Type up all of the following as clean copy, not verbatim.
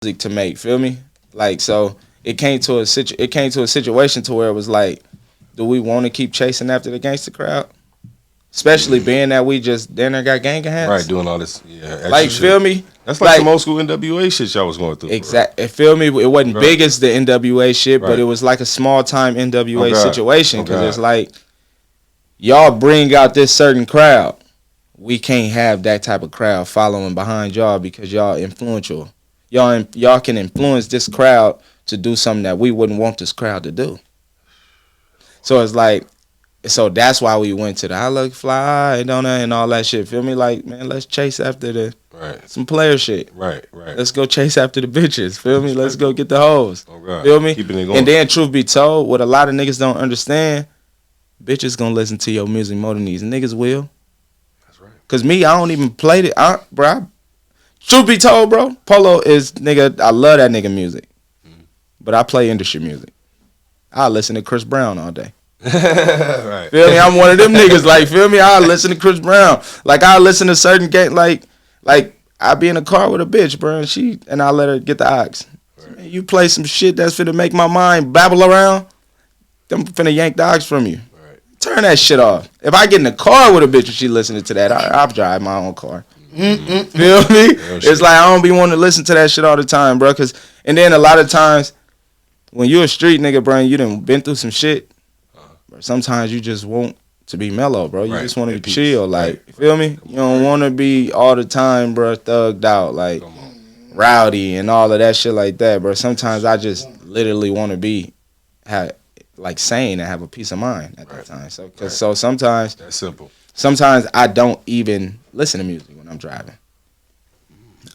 music to make. Feel me? Like so, it came to a situation to where it was like, do we want to keep chasing after the gangster crowd? Especially being that we just then got gang Right, enhanced. doing all this, extra Like, shit. feel me? That's like some old school NWA shit y'all was going through. Exactly. Feel me? It wasn't Right. big as the NWA shit, but Right. it was like a small time NWA Oh, God. situation Oh, because God. it's like y'all bring out this certain crowd. We can't have that type of crowd following behind y'all because y'all influential. Y'all can influence this crowd to do something that we wouldn't want this crowd to do. So it's like, so that's why we went to the I look fly, don't I, and all that shit. Feel me? Like, man, let's chase after some player shit. Right. Let's go chase after the bitches. Feel me? Let's go get the hoes. Oh, God. Feel me? Keeping it going. And then, truth be told, what a lot of niggas don't understand, bitches gonna listen to your music more than these niggas will. That's right. Cause me, I don't even play it, bro. Truth be told, bro, Polo is nigga. I love that nigga music, but I play industry music. I listen to Chris Brown all day. Right. Feel me? I'm one of them niggas. Like, feel me? I listen to Chris Brown. Like, I listen to certain game. Like I be in a car with a bitch, bro, and I let her get the ox. Right. Man, you play some shit that's finna make my mind babble around. I'm finna yank the ox from you. Right. Turn that shit off. If I get in the car with a bitch and she listening to that, I'll drive my own car. Feel me? It's like I don't be wanting to listen to that shit all the time, bro. And then a lot of times when you a street nigga, bro, and you done been through some shit, bro, sometimes you just want to be mellow, bro. You just want to be chill, like, you feel me? You don't want to be all the time, bro, thugged out, like rowdy and all of that shit like that, bro. Sometimes I just literally want to be like sane and have a peace of mind at that time. So sometimes that's simple. Sometimes I don't even listen to music when I'm driving.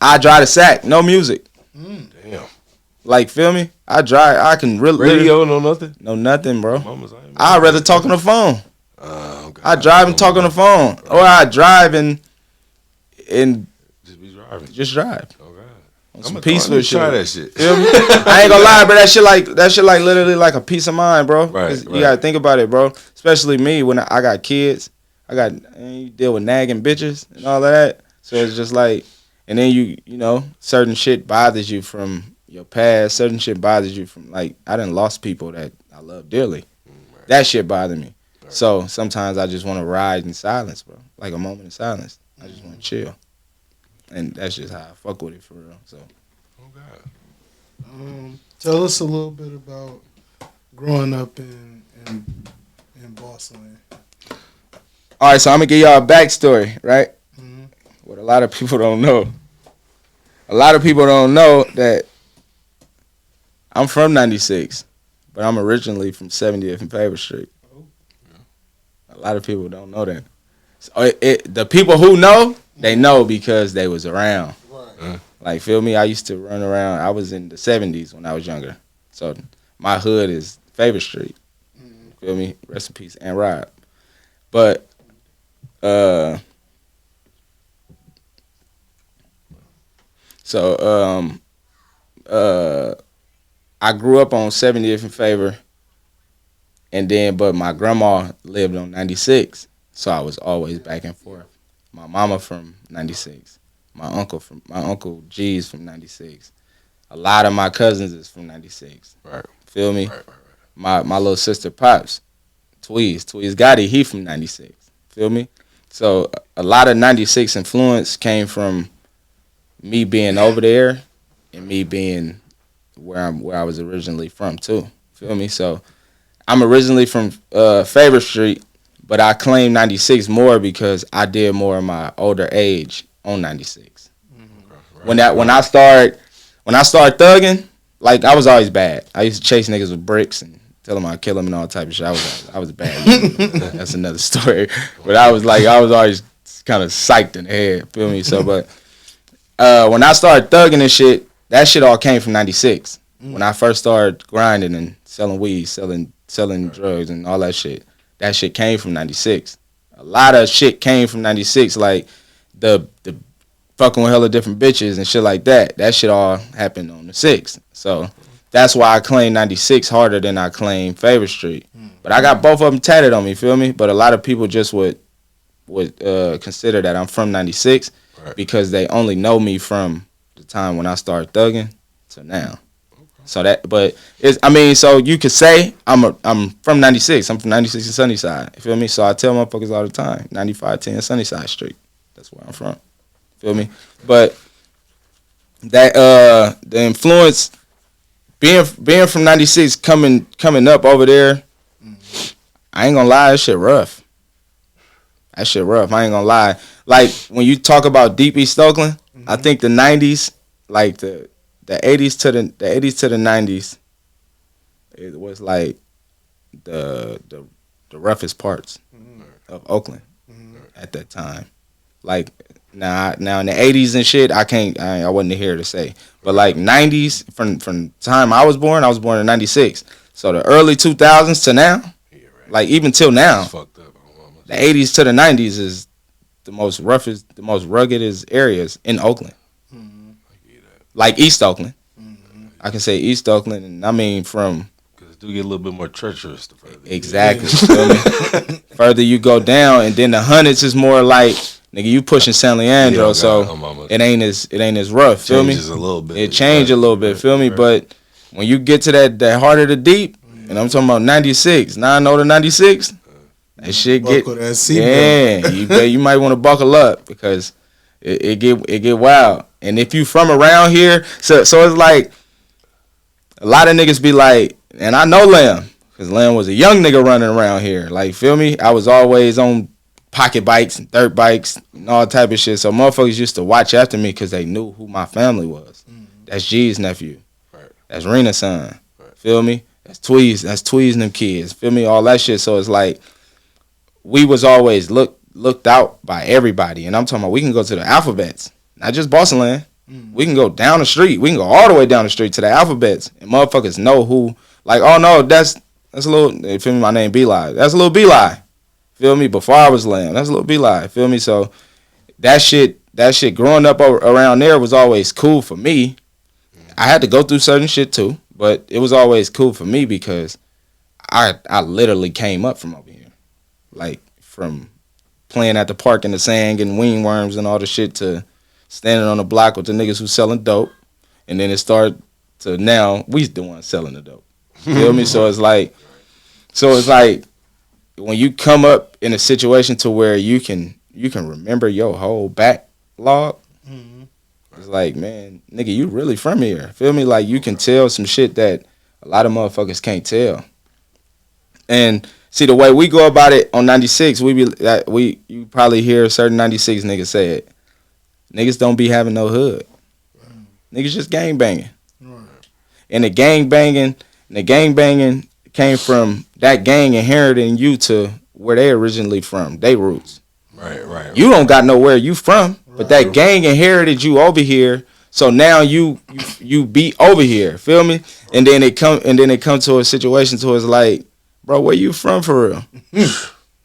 I drive the sack, no music. Damn. Like, feel me? I drive. I can really Radio, no nothing. No nothing, bro. I'd rather talk on the phone. God. I drive and talk on the phone, or I drive and just be driving. Just drive. Oh God. On some peaceful shit. Try that shit. Feel me? I ain't gonna lie, bro. That shit like literally like a peace of mind, bro. Right. You gotta think about it, bro. Especially me when I got kids. You deal with nagging bitches and all of that. So it's just like, and then you know, certain shit bothers you from your past. Certain shit bothers you from, like, I done lost people that I love dearly. Right. That shit bothered me. Right. So sometimes I just want to ride in silence, bro. Like a moment of silence. I just want to chill. And that's just how I fuck with it for real. So. Oh God. Tell us a little bit about growing up in Boston. All right, so I'm gonna give y'all a backstory, right? Mm-hmm. What a lot of people don't know. A lot of people don't know that I'm from 96, but I'm originally from 70th and Favorite Street. Oh. A lot of people don't know that. So the people who know, they know because they was around. Right. Like, feel me? I used to run around. I was in the 70s when I was younger. So my hood is Favorite Street. Mm-hmm. Feel me? Rest in peace, and Rob. But I grew up on 70th and Favor, and then but my grandma lived on 96, so I was always back and forth. My mama from 96, my uncle G's from 96. A lot of my cousins is from 96. Right. Feel me? Right. My little sister Pops, Tweez Gotti, he from 96. Feel me? So a lot of 96 influence came from me being over there and me being where I was originally from too. Feel me? So I'm originally from Favorite Street, but I claim 96 more because I did more of my older age on 96. Mm-hmm. When I started thugging, like, I was always bad. I used to chase niggas with bricks and tell them I'd kill them and all type of shit. I was bad. That's another story. But I was always kind of psyched in the head. Feel me? So, but when I started thugging and shit, that shit all came from 96. When I first started grinding and selling weed, selling drugs and all that shit, that shit came from 96. A lot of shit came from 96, like the fucking with hella different bitches and shit like that. That shit all happened on the 6th. So that's why I claim 96 harder than I claim Favorite Street. But I got both of them tatted on me, feel me? But a lot of people just would consider that I'm from 96 because they only know me from the time when I started thugging to now. So that, but it's, I mean, so you could say I'm from 96. I'm from 96 and Sunnyside. You feel me? So I tell motherfuckers all the time, 9510 Sunnyside Street. That's where I'm from. Feel me? But that the influence being from 96 coming up over there, I ain't gonna lie, that shit rough. That shit rough. I ain't gonna lie. Like when you talk about deep East Oakland, I think the 90s, like the 80s to the 80s to the 90s, it was like the roughest parts of Oakland at that time. Like now in the 80s and shit, I wasn't here to say. But like 90s, from the time I was born in 96. So the early 2000s to now, like even till now, Fucked up. the 80s to the 90s is the most roughest, the most ruggedest areas in Oakland. Like East Oakland. I can say East Oakland, and I mean from... Because it do get a little bit more treacherous. The further Exactly. Feel me? Further you go down, and then the hundreds is more like, nigga, you pushing San Leandro, so it ain't as rough. Feel me? Changes a little bit. It changed a little bit. Feel me? But when you get to that heart of the deep, and I'm talking about 96, 90 to 96, that shit Buckle get that seatbelt. yeah. You might want to buckle up because it get wild. And if you from around here, so it's like a lot of niggas be like, and I know Lamb, because Lamb was a young nigga running around here. Like, feel me? I was always on pocket bikes and dirt bikes and all type of shit. So motherfuckers used to watch after me because they knew who my family was. That's G's nephew. Right. That's Rena's son. Right. Feel me? That's Tweez and them kids. Feel me? All that shit. So it's like we was always looked out by everybody. And I'm talking about we can go to the alphabets, not just Boston Land. We can go down the street. We can go all the way down the street to the alphabets, and motherfuckers know who. Like, oh no, that's a little. Feel me? My name B-Lie. That's a little B-Lie. Feel me? Before I was Lamb, that's a little B-Lie. Feel me? So that shit growing up around there was always cool for me. I had to go through certain shit too, but it was always cool for me because I literally came up from over here, like from playing at the park in the sand, getting wing worms and all the shit to standing on the block with the niggas who selling dope, and then it started to now we the ones selling the dope. Feel me? So it's like when you come up in a situation to where you can remember your whole backlog. It's like, man, nigga, you really from here. Feel me? Like you can tell some shit that a lot of motherfuckers can't tell. And see the way we go about it on 96, you probably hear certain 96 niggas say it. Niggas don't be having no hood. Niggas just gang banging. And the gang banging came from that gang inheriting you to where they originally from, they roots. Right. You don't got nowhere you from, but that gang inherited you over here. So now you be over here. Feel me? And then it come to a situation to it's like, bro, where you from for real?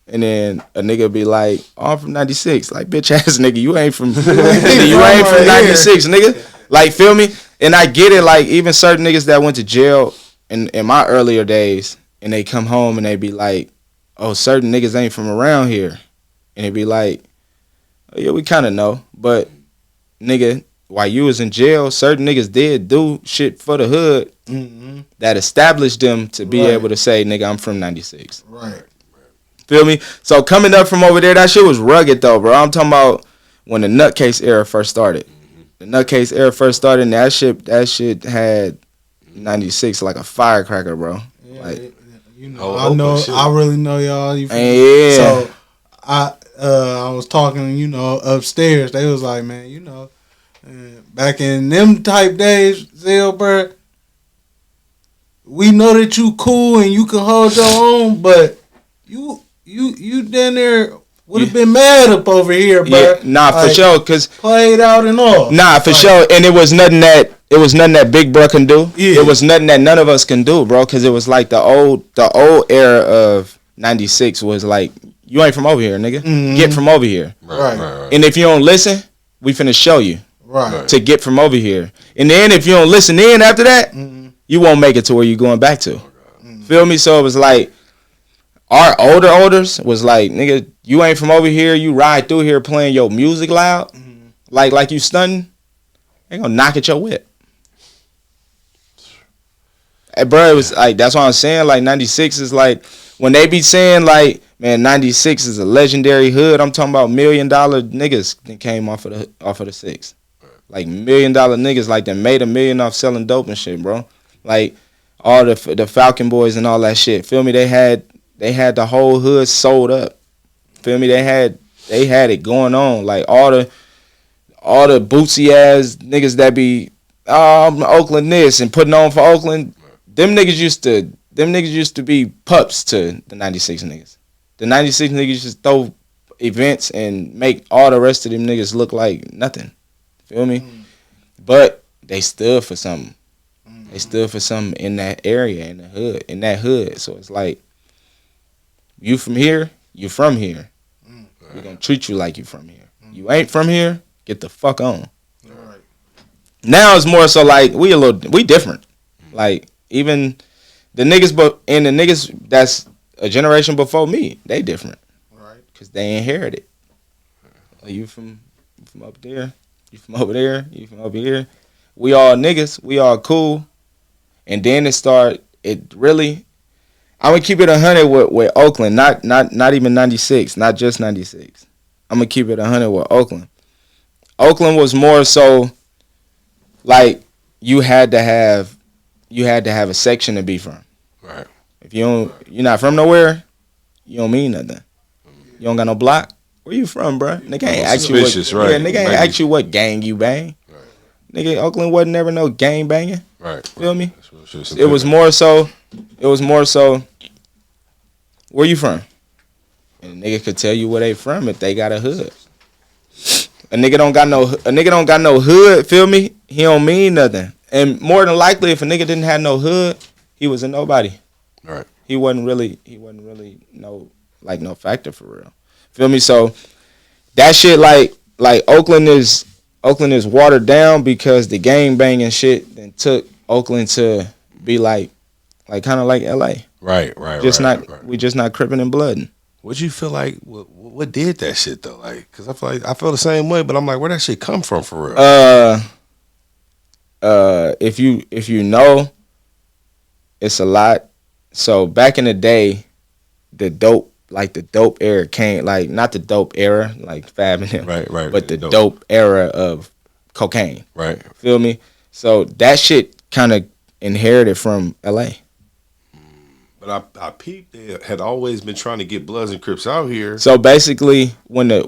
And then a nigga be like, oh, I'm from 96. Like, bitch ass nigga, you ain't from 96, nigga. Like, feel me? And I get it, like, even certain niggas that went to jail in my earlier days, and they come home and they be like, oh, certain niggas ain't from around here. And they be like, oh, yeah, we kind of know. But, nigga, while you was in jail, certain niggas did do shit for the hood that established them to be able to say, nigga, I'm from 96. Right. Feel me? So coming up from over there, that shit was rugged though, bro. I'm talking about when the nutcase era first started. The nutcase era first started, and that shit had 96 like a firecracker, bro. Yeah, like, you know, I really know y'all. Yeah. So I was talking, you know, upstairs. They was like, man, you know, back in them type days, Zilbert, we know that you cool and you can hold your own, but you down there would have been mad up over here, bro. Yeah, nah, like, for sure, cause played out and all. Nah, for sure, and it was nothing that Big Bro can do. Yeah. It was nothing that none of us can do, bro. Cause it was like the old era of 96 was like, you ain't from over here, nigga. Get from over here. Right. And if you don't listen, we finna show you. Right. To get from over here. And then if you don't listen in after that, you won't make it to where you're going back to. Feel me? So it was like, our olders was like, nigga, you ain't from over here. You ride through here playing your music loud, like you stunting. They gonna knock at your whip. bro, it was like that's what I'm saying. Like 96 is like when they be saying like, man, 96 is a legendary hood. I'm talking about $1 million niggas that came off of the six, like $1 million niggas like that made $1 million off selling dope and shit, bro. Like all the Falcon Boys and all that shit. Feel me? They had the whole hood sold up. Feel me? They had it going on. Like all the bootsy ass niggas that be I'm Oakland this and putting on for Oakland. Them niggas used to be pups to the 96 niggas. The 96 niggas just throw events and make all the rest of them niggas look like nothing. Feel me? But they stood for something. They stood for something in that area, in that hood. So it's like, you from here, you from here. We're gonna treat you like you from here. You ain't from here, get the fuck on. Right. Now it's more so like we different. Like even the niggas that's a generation before me, they different. Right. Cause they inherited. Like you from up there, you from over there, you from over here. We all niggas, we all cool. And then it really, I'm gonna keep it 100 with Oakland, not even 96, not just 96. I'm gonna keep it 100 with Oakland. Oakland was more so like you had to have a section to be from. Right. If you're not from nowhere, you don't mean nothing. You don't got no block. Where you from, bro? Nigga ain't ask you what. Right. Yeah, nigga ain't ask you what gang you bang. Right. Nigga, Oakland wasn't never no gang banging. Right. Feel me? It was more so. Where you from? And a nigga could tell you where they from if they got a hood. A nigga don't got no hood. Feel me? He don't mean nothing. And more than likely, if a nigga didn't have no hood, he was a nobody. Right. He wasn't really no factor for real. Feel me? So that shit like Oakland is watered down because the gang banging shit then took Oakland to be like kind of like LA. Right. We just not cripping and blooding. What you feel like? What did that shit though? Like, cause I feel like I feel the same way, but I'm like, where that shit come from for real? If you know, it's a lot. So back in the day, the dope era came, like not the dope era, like Fab and him, right, but the dope era of cocaine. Right. Feel me? So that shit kind of inherited from LA. But I peeped. They had always been trying to get Bloods and Crips out here. So basically, when the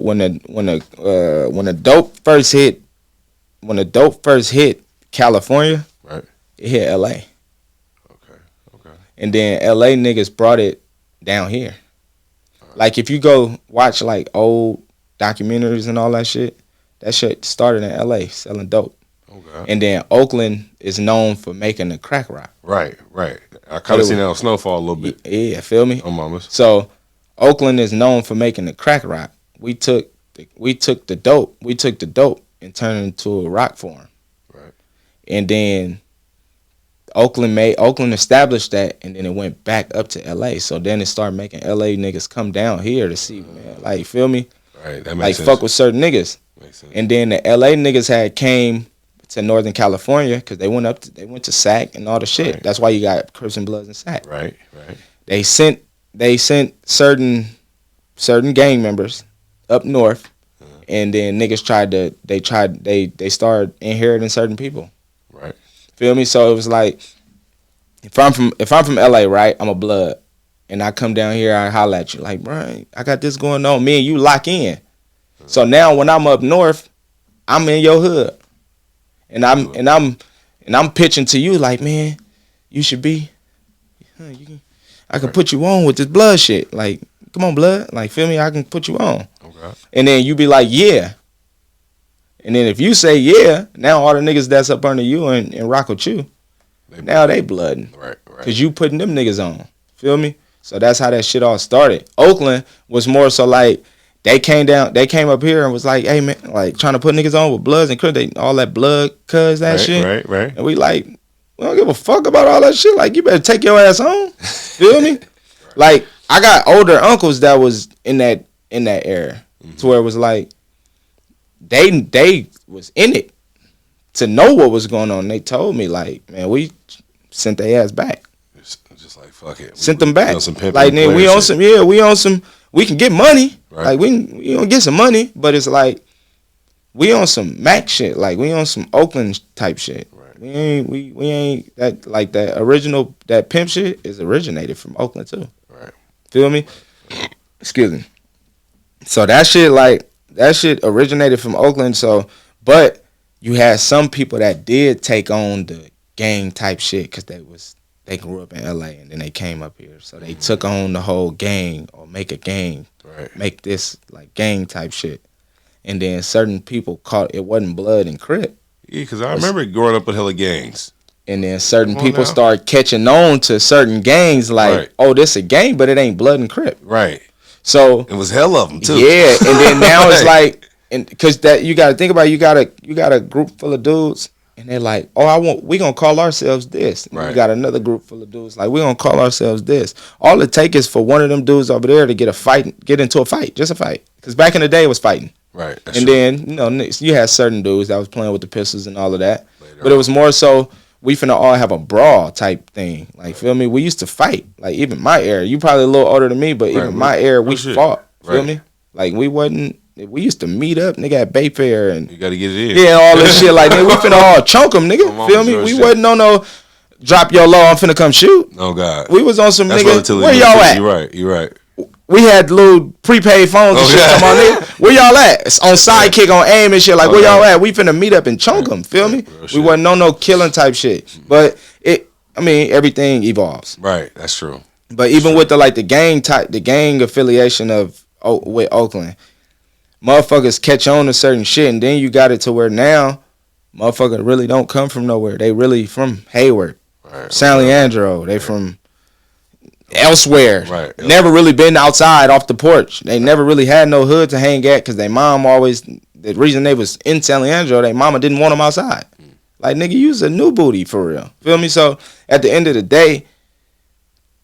dope first hit California, right, it hit LA. Okay. And then LA niggas brought it down here. Right. Like if you go watch like old documentaries and all that shit started in LA selling dope. Okay. And then Oakland is known for making the crack rock. Right. I kind of seen that on Snowfall a little bit. Yeah, feel me? On mamas. So Oakland is known for making the crack rock. We took the dope and turned it into a rock form. Right. And then Oakland established that, and then it went back up to LA. So then it started making LA niggas come down here to see, man. Like, feel me? Right. That makes like sense. Fuck with certain niggas. Makes sense. And then the LA niggas had came to Northern California because they went to SAC and all the shit. Right. That's why you got Crips and Bloods and SAC. Right. They sent certain gang members up north, and then niggas they started inheriting certain people. Right. Feel me? So it was like if I'm from LA, right? I'm a Blood, and I come down here, I holler at you like, bro, I got this going on. Me and you lock in. So now when I'm up north, I'm in your hood. And I'm pitching to you like, man, you should be. I can put you on with this Blood shit. Like, come on, Blood. Like, feel me? I can put you on. Okay. And then you be like, yeah. And then if you say yeah, now all the niggas that's up under you and rock with you, now they blooding. Right. Cause you putting them niggas on. Feel me? So that's how that shit all started. Oakland was more so like. They came up here and was like, hey man, like trying to put niggas on with Bloods and Crips, all that blood cuz that shit. Right. And we like, we don't give a fuck about all that shit. Like, you better take your ass home. Feel me? Like, I got older uncles that was in that era. Mm-hmm. To where it was like they was in it to know what was going on. They told me like, man, we sent their ass back. Just like fuck it. Sent them back. Some pimping like then we player on shit. some. Yeah, we on some. We can get money. Right. Like we don't get some money, but it's like we on some Mac shit. Like we on some Oakland type shit. Right. We ain't that like that original that pimp shit is originated from Oakland too. Right. Feel me? Excuse me. So that shit originated from Oakland. So, but you had some people that did take on the gang type shit because they grew up in LA and then they came up here. So they took on the whole gang or make a gang, Right. make this like gang type shit. And then certain people caught it wasn't blood and Crip. Yeah, because I remember growing up with hella gangs. And then certain Come on people now. start catching on to certain gangs like, Right. oh, this a gang, but it ain't blood and Crip. Right. So It was hell of them too. yeah, and then now it's Right. like, and because that you got to think about it, you got a group full of dudes, and they're like, oh, we gonna call ourselves this. And Right. You got another group full of dudes like we gonna call ourselves this. All it take is for one of them dudes over there to get into a fight, just a fight. Because back in the day it was fighting, Right. That's and true. then you had certain dudes that was playing with the pistols and all of that, Later but it on. was more so. We finna all have a brawl type thing. Like, feel me? We used to fight. Like, even my era. You probably a little older than me, but Right, even my era, we oh, shit. fought. Feel Right. me? Like, we used to meet up, nigga, at Bay Fair and You got to get it in. yeah, all this shit. Like, nigga, we finna all chunk them, nigga. Come on, Feel me? real We shit. wasn't on no drop your low, I'm finna come shoot. Oh God. We was on some That's nigga. relatively Where new, y'all too. at? You're right. You're right. We had little prepaid phones and Oh, shit. yeah. Come on, nigga. Where y'all at? It's on Sidekick, on AIM and shit. Like, Oh, where y'all yeah. at? We finna meet up and chunk them. Feel me? Real We shit. wasn't on no killing type shit. But everything evolves. Right. That's true. But even with the gang affiliation with Oakland, motherfuckers catch on to certain shit, and then you got it to where now, motherfuckers really don't come from nowhere. They really from Hayward, Right. San Leandro. They from elsewhere. Right. Never really been outside off the porch. They never really had no hood to hang at because their mom always. The reason they was in San Leandro, their mama didn't want them outside. Like, nigga, you was a new booty for real. Feel me? So at the end of the day,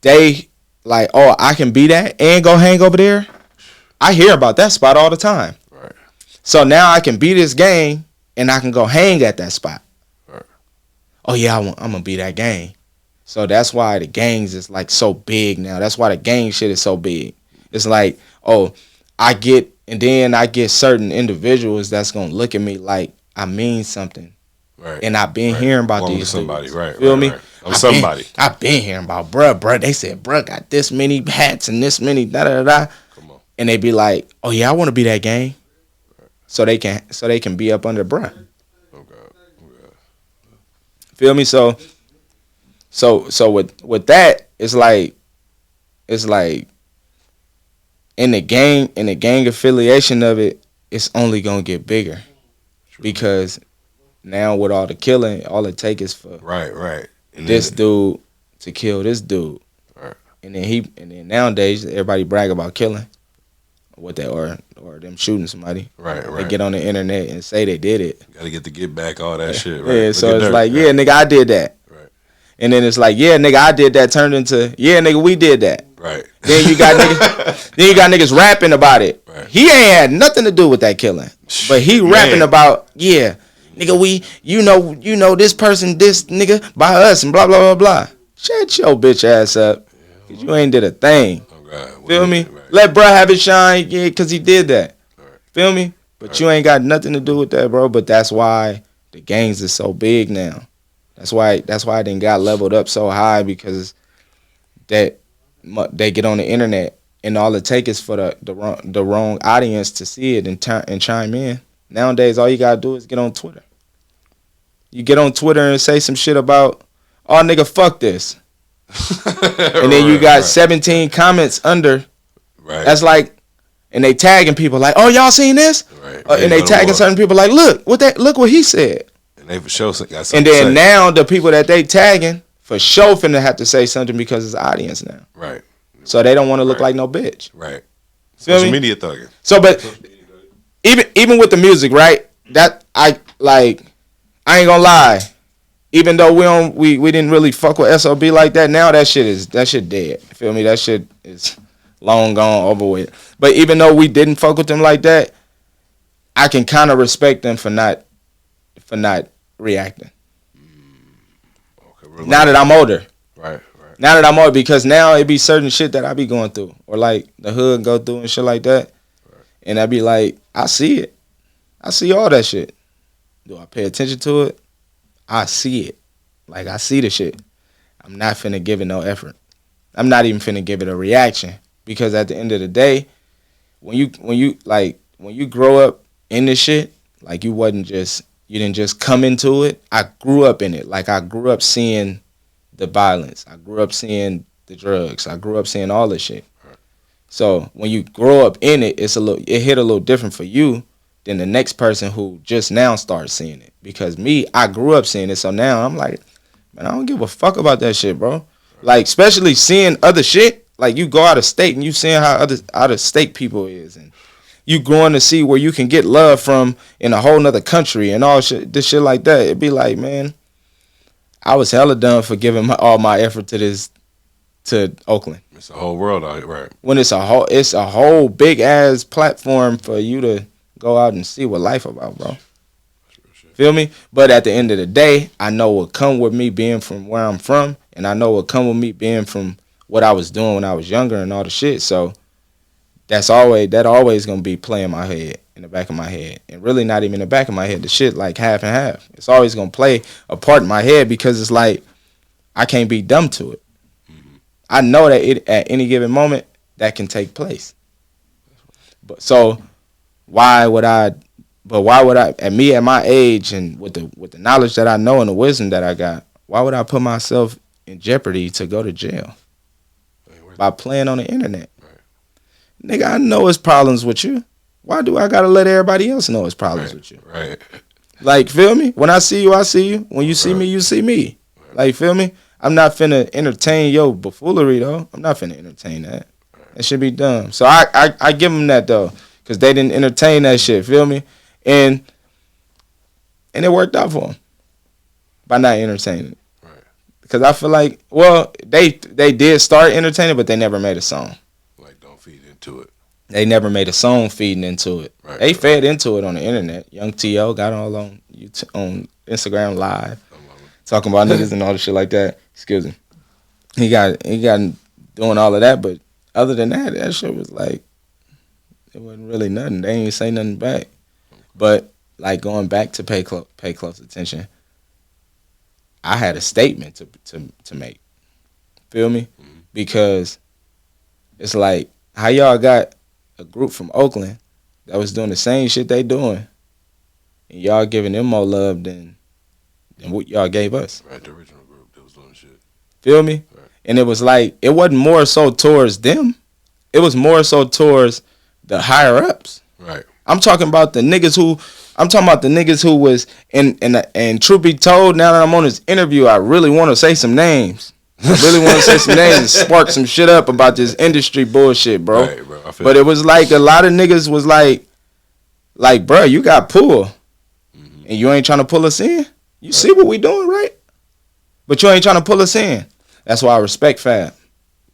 they like, oh, I can be that and go hang over there. I hear about that spot all the time. Right. So now I can be this gang and I can go hang at that spot. Right. Oh yeah, I'm gonna be that gang. So that's why the gangs is like so big now. That's why the gang shit is so big. It's like, oh, I get certain individuals that's gonna look at me like I mean something. Right. And I've been Right. hearing about Belong to these somebody. dudes. Right. Feel right, me? Right. I'm somebody. I've been hearing about bruh. They said bruh got this many hats and this many da da da. Come on. And they be like, oh yeah, I want to be that gang. So they can be up under bruh. Oh God. Oh God. Feel me? So with that, it's like in the gang affiliation of it, it's only gonna get bigger. Because now with all the killing, all it take is for Right. Right. And this then- dude to kill this dude. Right. And then nowadays everybody brag about killing. What they or them shooting somebody. Right. They Right. get on the internet and say they did it. Got to get back all that shit. Right. Yeah, Look so at it's Dirk, like, right. yeah, nigga, I did that. Right. And then it's like, yeah, nigga, I did that turned into, yeah, nigga, we did that. Right. Then you got niggas rapping about it. Right. He ain't had nothing to do with that killing. But he rapping about, yeah, nigga, you know this person, this nigga by us and blah blah blah blah. Shut your bitch ass up. Cause you ain't did a thing. Oh God. Feel me? Right. Let bruh have it shine, yeah, cause he did that. Right. Feel me? But you ain't got nothing to do with that, bro. But that's why the gangs is so big now. That's why it done got leveled up so high because that they get on the internet and all it take is for the wrong audience to see it and chime in. Nowadays, all you gotta do is get on Twitter. You get on Twitter and say some shit about, oh nigga, fuck this, and then you got 17 comments under. Right. That's like, and they tagging people like, oh y'all seen this? Right. And they tagging certain people like, look what he said. And they for sure got something And to then say. now the people that they tagging for sure finna have to say something because it's audience now. Right. So they don't want to look Right. like no bitch. Right. Feel Social me? media thugging. So, but even with the music, right? That I ain't gonna lie. Even though we didn't really fuck with SOB like that, now that shit dead. Feel me? That shit is long gone, over with. But even though we didn't fuck with them like that, I can kind of respect them for not reacting. Okay. Now that I'm older. Right. Now that I'm older, because now it be certain shit that I be going through, or like the hood go through and shit like that, and I be like, I see it. I see all that shit. Do I pay attention to it? I see it. Like, I see the shit. I'm not finna give it no effort. I'm not even finna give it a reaction, because at the end of the day, when you grow up in this shit, like you didn't just come into it. I grew up in it. Like, I grew up seeing the violence. I grew up seeing the drugs. I grew up seeing all this shit. So when you grow up in it, it hit a little different for you than the next person who just now starts seeing it. Because me, I grew up seeing it, so now I'm like, man, I don't give a fuck about that shit, bro. Like, especially seeing other shit. Like, you go out of state and you seeing how other out of state people is, and you growing to see where you can get love from in a whole nother country and all shit, this shit like that. It'd be like, man, I was hella done for giving all my effort to Oakland. It's a whole world out here, right? When it's a whole big ass platform for you to go out and see what life about, bro. Feel me? But at the end of the day, I know what come with me being from where I'm from, and I know what come with me being from what I was doing when I was younger and all the shit. So that always gonna be playing my head, in the back of my head, and really not even in the back of my head. The shit like half and half. It's always gonna play a part in my head, because it's like I can't be dumb to it. I know that at any given moment that can take place. But so why would I? At my age and with the knowledge that I know and the wisdom that I got, why would I put myself in jeopardy to go to jail by playing on the internet? Nigga, I know it's problems with you. Why do I gotta let everybody else know it's problems with you? Right. Like, feel me? When I see you, I see you. When you see me, you see me. Like, feel me? I'm not finna entertain your buffoonery, though. I'm not finna entertain that. That should be dumb. So I give them that, though, because they didn't entertain that shit, feel me? And it worked out for them by not entertaining it. Right. Because I feel like, well, they did start entertaining, but they never made a song. Like, don't feed into it. They never made a song feeding into it. Right, they fed into it on the internet. Young T.O. got all on YouTube, on Instagram Live, talking about niggas and all the shit like that. Excuse me. He got doing all of that, but other than that shit was like, it wasn't really nothing. They ain't say nothing back. But like, going back to pay close attention, I had a statement to make. Feel me? Mm-hmm. Because it's like, how y'all got a group from Oakland that was doing the same shit they doing, and y'all giving them more love than what y'all gave us. Right, the original group that was doing shit. Feel me? Right. And it was like, it wasn't more so towards them. It was more so towards the higher ups. Right. I'm talking about the niggas who was, and truth be told, now that I'm on this interview, I really want to say some names. I really want to say some names and spark some shit up about this industry bullshit, bro. Right, bro. But it was like, a lot of niggas was like, bro, you got pull, and you ain't trying to pull us in. You see what we doing, right? But you ain't trying to pull us in. That's why I respect Fab,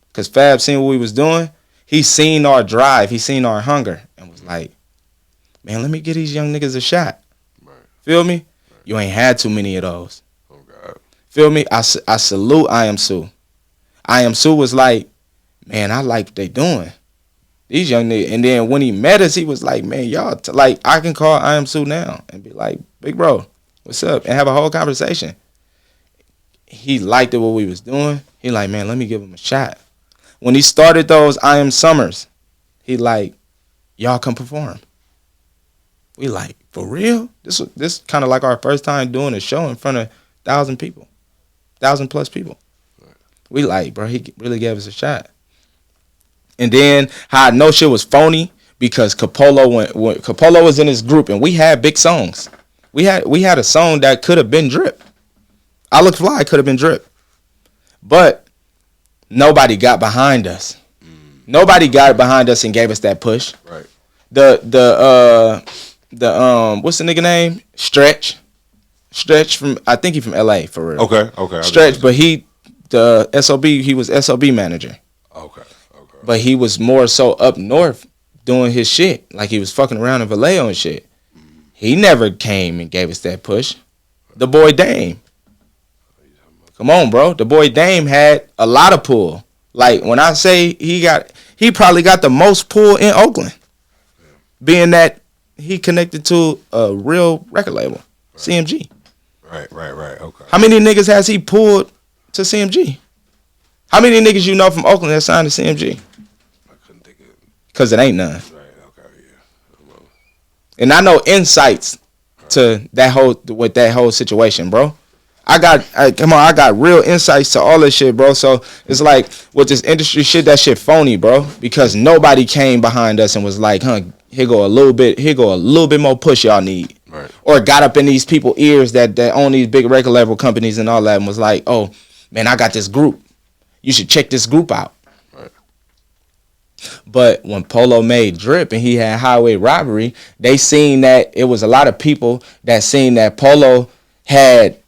because Fab seen what we was doing. He seen our drive. He seen our hunger, and was like, man, let me give these young niggas a shot. Right. Feel me? Right. You ain't had too many of those. Oh, God. Feel me? I salute I Am Sue. I Am Sue was like, man, I like what they doing. These young niggas. And then when he met us, he was like, man, y'all, like, I can call I Am Sue now and be like, big bro, what's up? And have a whole conversation. He liked it, what we was doing. He like, man, let me give him a shot. When he started those I Am Summers, he like, y'all come perform. We like, for real? This kind of like our first time doing a show in front of 1,000 people. 1,000+ people. Right. We like, bro, he really gave us a shot. And then how I know shit was phony, because Capolo was in his group, and we had big songs. We had a song that could have been Drip. I Look Fly could have been Drip. But nobody got behind us. Nobody got behind us and gave us that push. Right. The what's the nigga name? Stretch from, I think he from LA, for real. Okay. Stretch, but the SOB, he was SOB manager. Okay. But he was more so up north doing his shit, like he was fucking around in Vallejo and shit. He never came and gave us that push. The boy Dame. Come on, bro. The boy Dame had a lot of pull. Like when I say he probably got the most pull in Oakland, being that he connected to a real record label, CMG. Right. Okay. How many niggas has he pulled to CMG? How many niggas you know from Oakland that signed to CMG? I couldn't think of it. Cause it ain't none. Right. Okay. Yeah. And I know insights to that whole situation, bro. I got real insights to all this shit, bro. So it's like with this industry shit, that shit phony, bro. Because nobody came behind us and was like, here go a little bit more push y'all need. Right. Or got up in these people's ears that own these big record label companies and all that and was like, oh, man, I got this group. You should check this group out. Right. But when Polo made Drip and he had Highway Robbery, they seen that it was a lot of people that seen that Polo had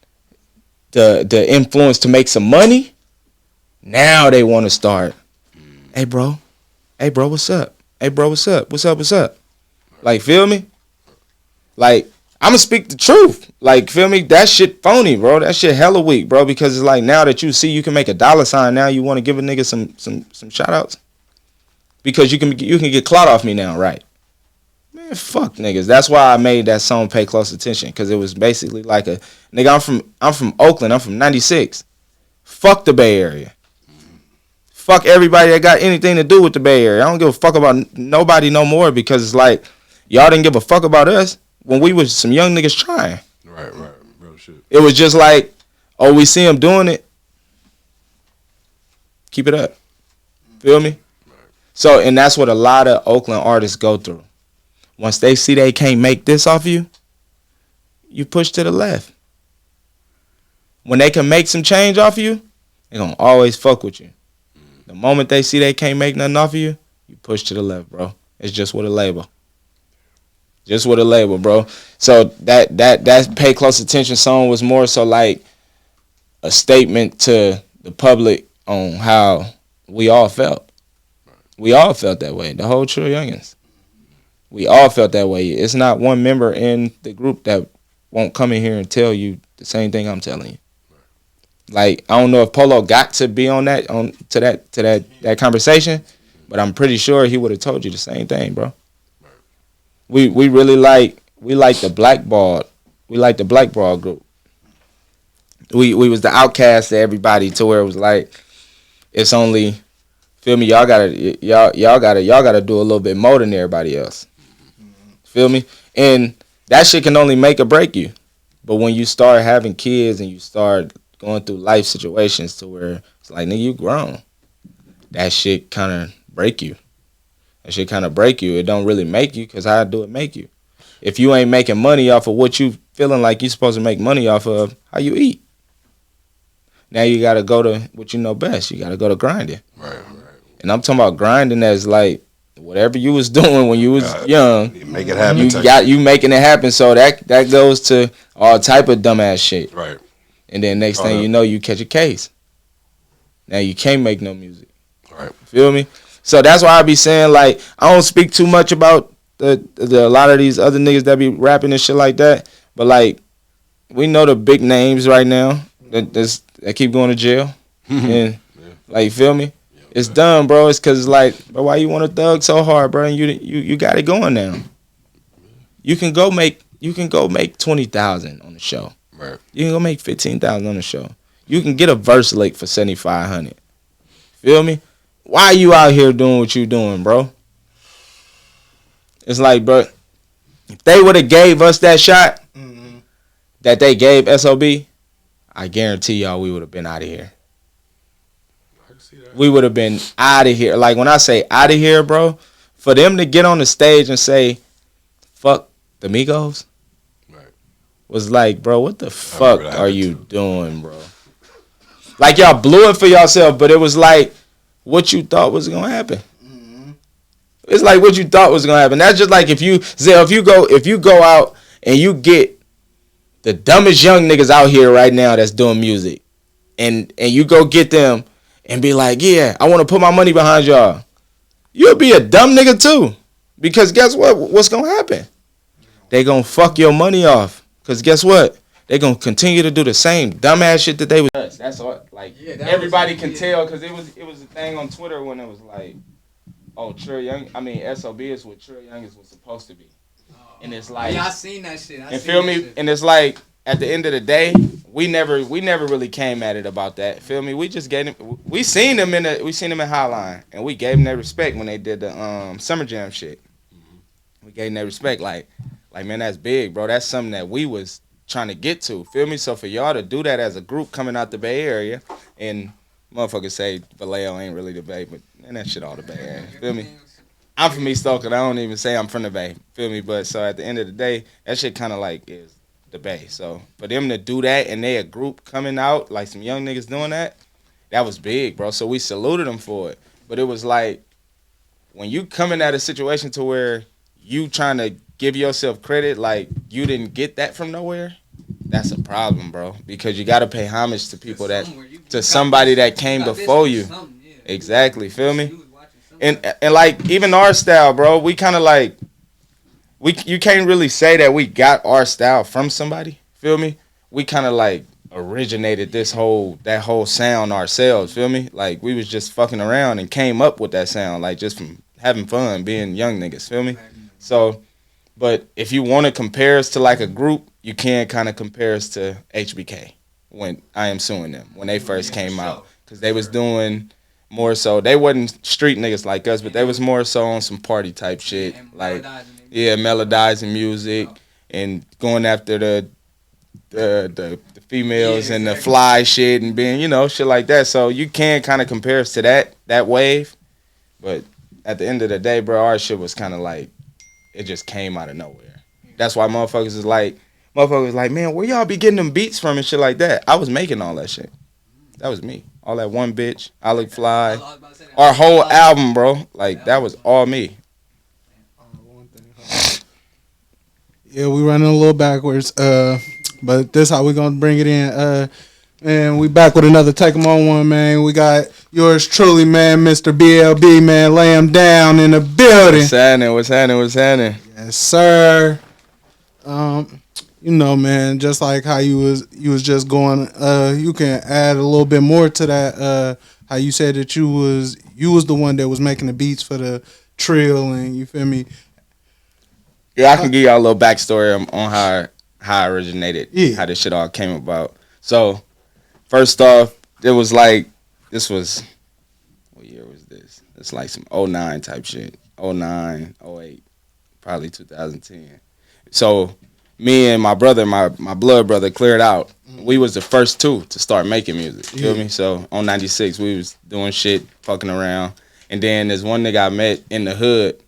the influence to make some money. Now they want to start. Hey bro, what's up? Hey bro, what's up? What's up? Like, feel me? Like, I'ma speak the truth. Like, feel me? That shit phony, bro. That shit hella weak, bro. Because it's like now that you see you can make $, now you want to give a nigga some shout outs. Because you can get clout off me now, right? Man, fuck niggas. That's why I made that song Pay Close Attention. Cause it was basically like a nigga, I'm from Oakland, I'm from 96. Fuck the Bay Area. Fuck everybody that got anything to do with the Bay Area. I don't give a fuck about nobody no more because it's like y'all didn't give a fuck about us when we was some young niggas trying. Right. Real shit. It was just like, oh, we see them doing it. Keep it up. Feel me? So, and that's what a lot of Oakland artists go through. Once they see they can't make this off you, you push to the left. When they can make some change off you, they're going to always fuck with you. The moment they see they can't make nothing off of you, you push to the left, bro. It's just with a label. Just with a label, bro. So that Pay Close Attention song was more so like a statement to the public on how we all felt. We all felt that way. The whole True Youngins. We all felt that way. It's not one member in the group that won't come in here and tell you the same thing I'm telling you. Like, I don't know if Polo got to be on that that conversation, but I'm pretty sure he would have told you the same thing, bro. We really like the blackballed. We like the blackball group. We was the outcast to everybody to where it was like it's only, feel me, y'all gotta do a little bit more than everybody else. Feel me? And that shit can only make or break you. But when you start having kids and you start going through life situations to where it's like, nigga, you grown, that shit kind of break you. It don't really make you, because how do it make you? If you ain't making money off of what you feeling like you supposed to make money off of, how you eat? Now you got to go to what you know best. You got to go to grinding. Right. And I'm talking about grinding as like whatever you was doing when you was young. You make it happen. You making it happen. So that goes to all type of dumbass shit. Right. And then next thing you know, you catch a case. Now you can't make no music. Right. Feel me? So that's why I be saying, like, I don't speak too much about the a lot of these other niggas that be rapping and shit like that. But like, we know the big names right now that keep going to jail. And like, feel me? It's done, bro. It's cause like, bro, why you want to thug so hard, bro? And you got it going now. You can go make 20,000 on the show. Right. You can go make 15,000 on the show. You can get a verse lick for 7,500. Feel me? Why you out here doing what you doing, bro? It's like, bro, if they would have gave us that shot that they gave SOB, I guarantee y'all we would have been out of here. We would have been out of here. Like, when I say out of here, bro, for them to get on the stage and say, fuck the Migos, was like, bro, what the fuck are you doing, bro? Like, y'all blew it for yourself, but it was like what you thought was gonna happen. It's like what you thought was gonna happen. That's just like if you go out and you get the dumbest young niggas out here right now that's doing music, and you go get them and be like, yeah, I want to put my money behind y'all. You'll be a dumb nigga too, because guess what? What's gonna happen? They gonna fuck your money off. Because guess what? they gonna continue to do the same dumbass shit that they was. That's all. Like everybody can tell because it was a thing on Twitter when it was like, oh, Trill Young. I mean, SOB is what Trill Youngest was supposed to be, and it's like, yeah, I seen that shit. And feel me? And it's like at the end of the day, we never really came at it about that. Feel me? We just gave them. We seen them in Highline, and we gave them their respect when they did the Summer Jam shit. We gave them their respect, like man, that's big, bro. That's something that we was trying to get to. Feel me? So for y'all to do that as a group coming out the Bay Area, and motherfuckers say Vallejo ain't really the Bay, but man, that shit all the Bay Area. Feel me? I'm from East Oakland. I don't even say I'm from the Bay. Feel me? But so at the end of the day, that shit kind of like is the Bay. So for them to do that and they a group coming out, like some young niggas doing that, that was big, bro. So we saluted them for it. But it was like, when you coming at a situation to where you trying to give yourself credit like you didn't get that from nowhere, that's a problem, bro. Because you got to pay homage to people to somebody that came before you. Exactly. Feel me? And like even our style, bro, we kind of like you can't really say that we got our style from somebody. Feel me? We kind of like originated that whole sound ourselves. Feel me? Like we was just fucking around and came up with that sound, like just from having fun, being young niggas. Feel me? So, but if you want to compare us to like a group, you can kind of compare us to HBK when I Am Suing Them when they first came out, because they was doing more so. They wasn't street niggas like us, but they was more so on some party type shit, like melodizing music and going after the females and the fly shit and being, shit like that. So you can kind of compare us to that wave, but at the end of the day, bro, our shit was kind of like, it just came out of nowhere. That's why motherfuckers was like, man, where y'all be getting them beats from and shit like that? I was making all that shit. That was me. All that One Bitch, I Look Fly, our whole album, bro. Like, that was all me. Yeah, we running a little backwards, but this how we gonna bring it in. And we back with another Take 'em on one, man. We got yours truly, man, Mr. BLB, man. Lay him down in the building. What's happening? Yes, sir. Man, just like how you was just going, you can add a little bit more to that. How you said that you was the one that was making the beats for the Trill, and you feel me? Yeah, I can give y'all a little backstory on how I originated, how this shit all came about. So, first off, it was like, what year was this? It's like some 09 type shit. 09, 08, probably 2010. So, me and my brother, my blood brother, cleared out. We was the first two to start making music. You feel me? So, on 96, we was doing shit, fucking around. And then there's one nigga I met in the hood.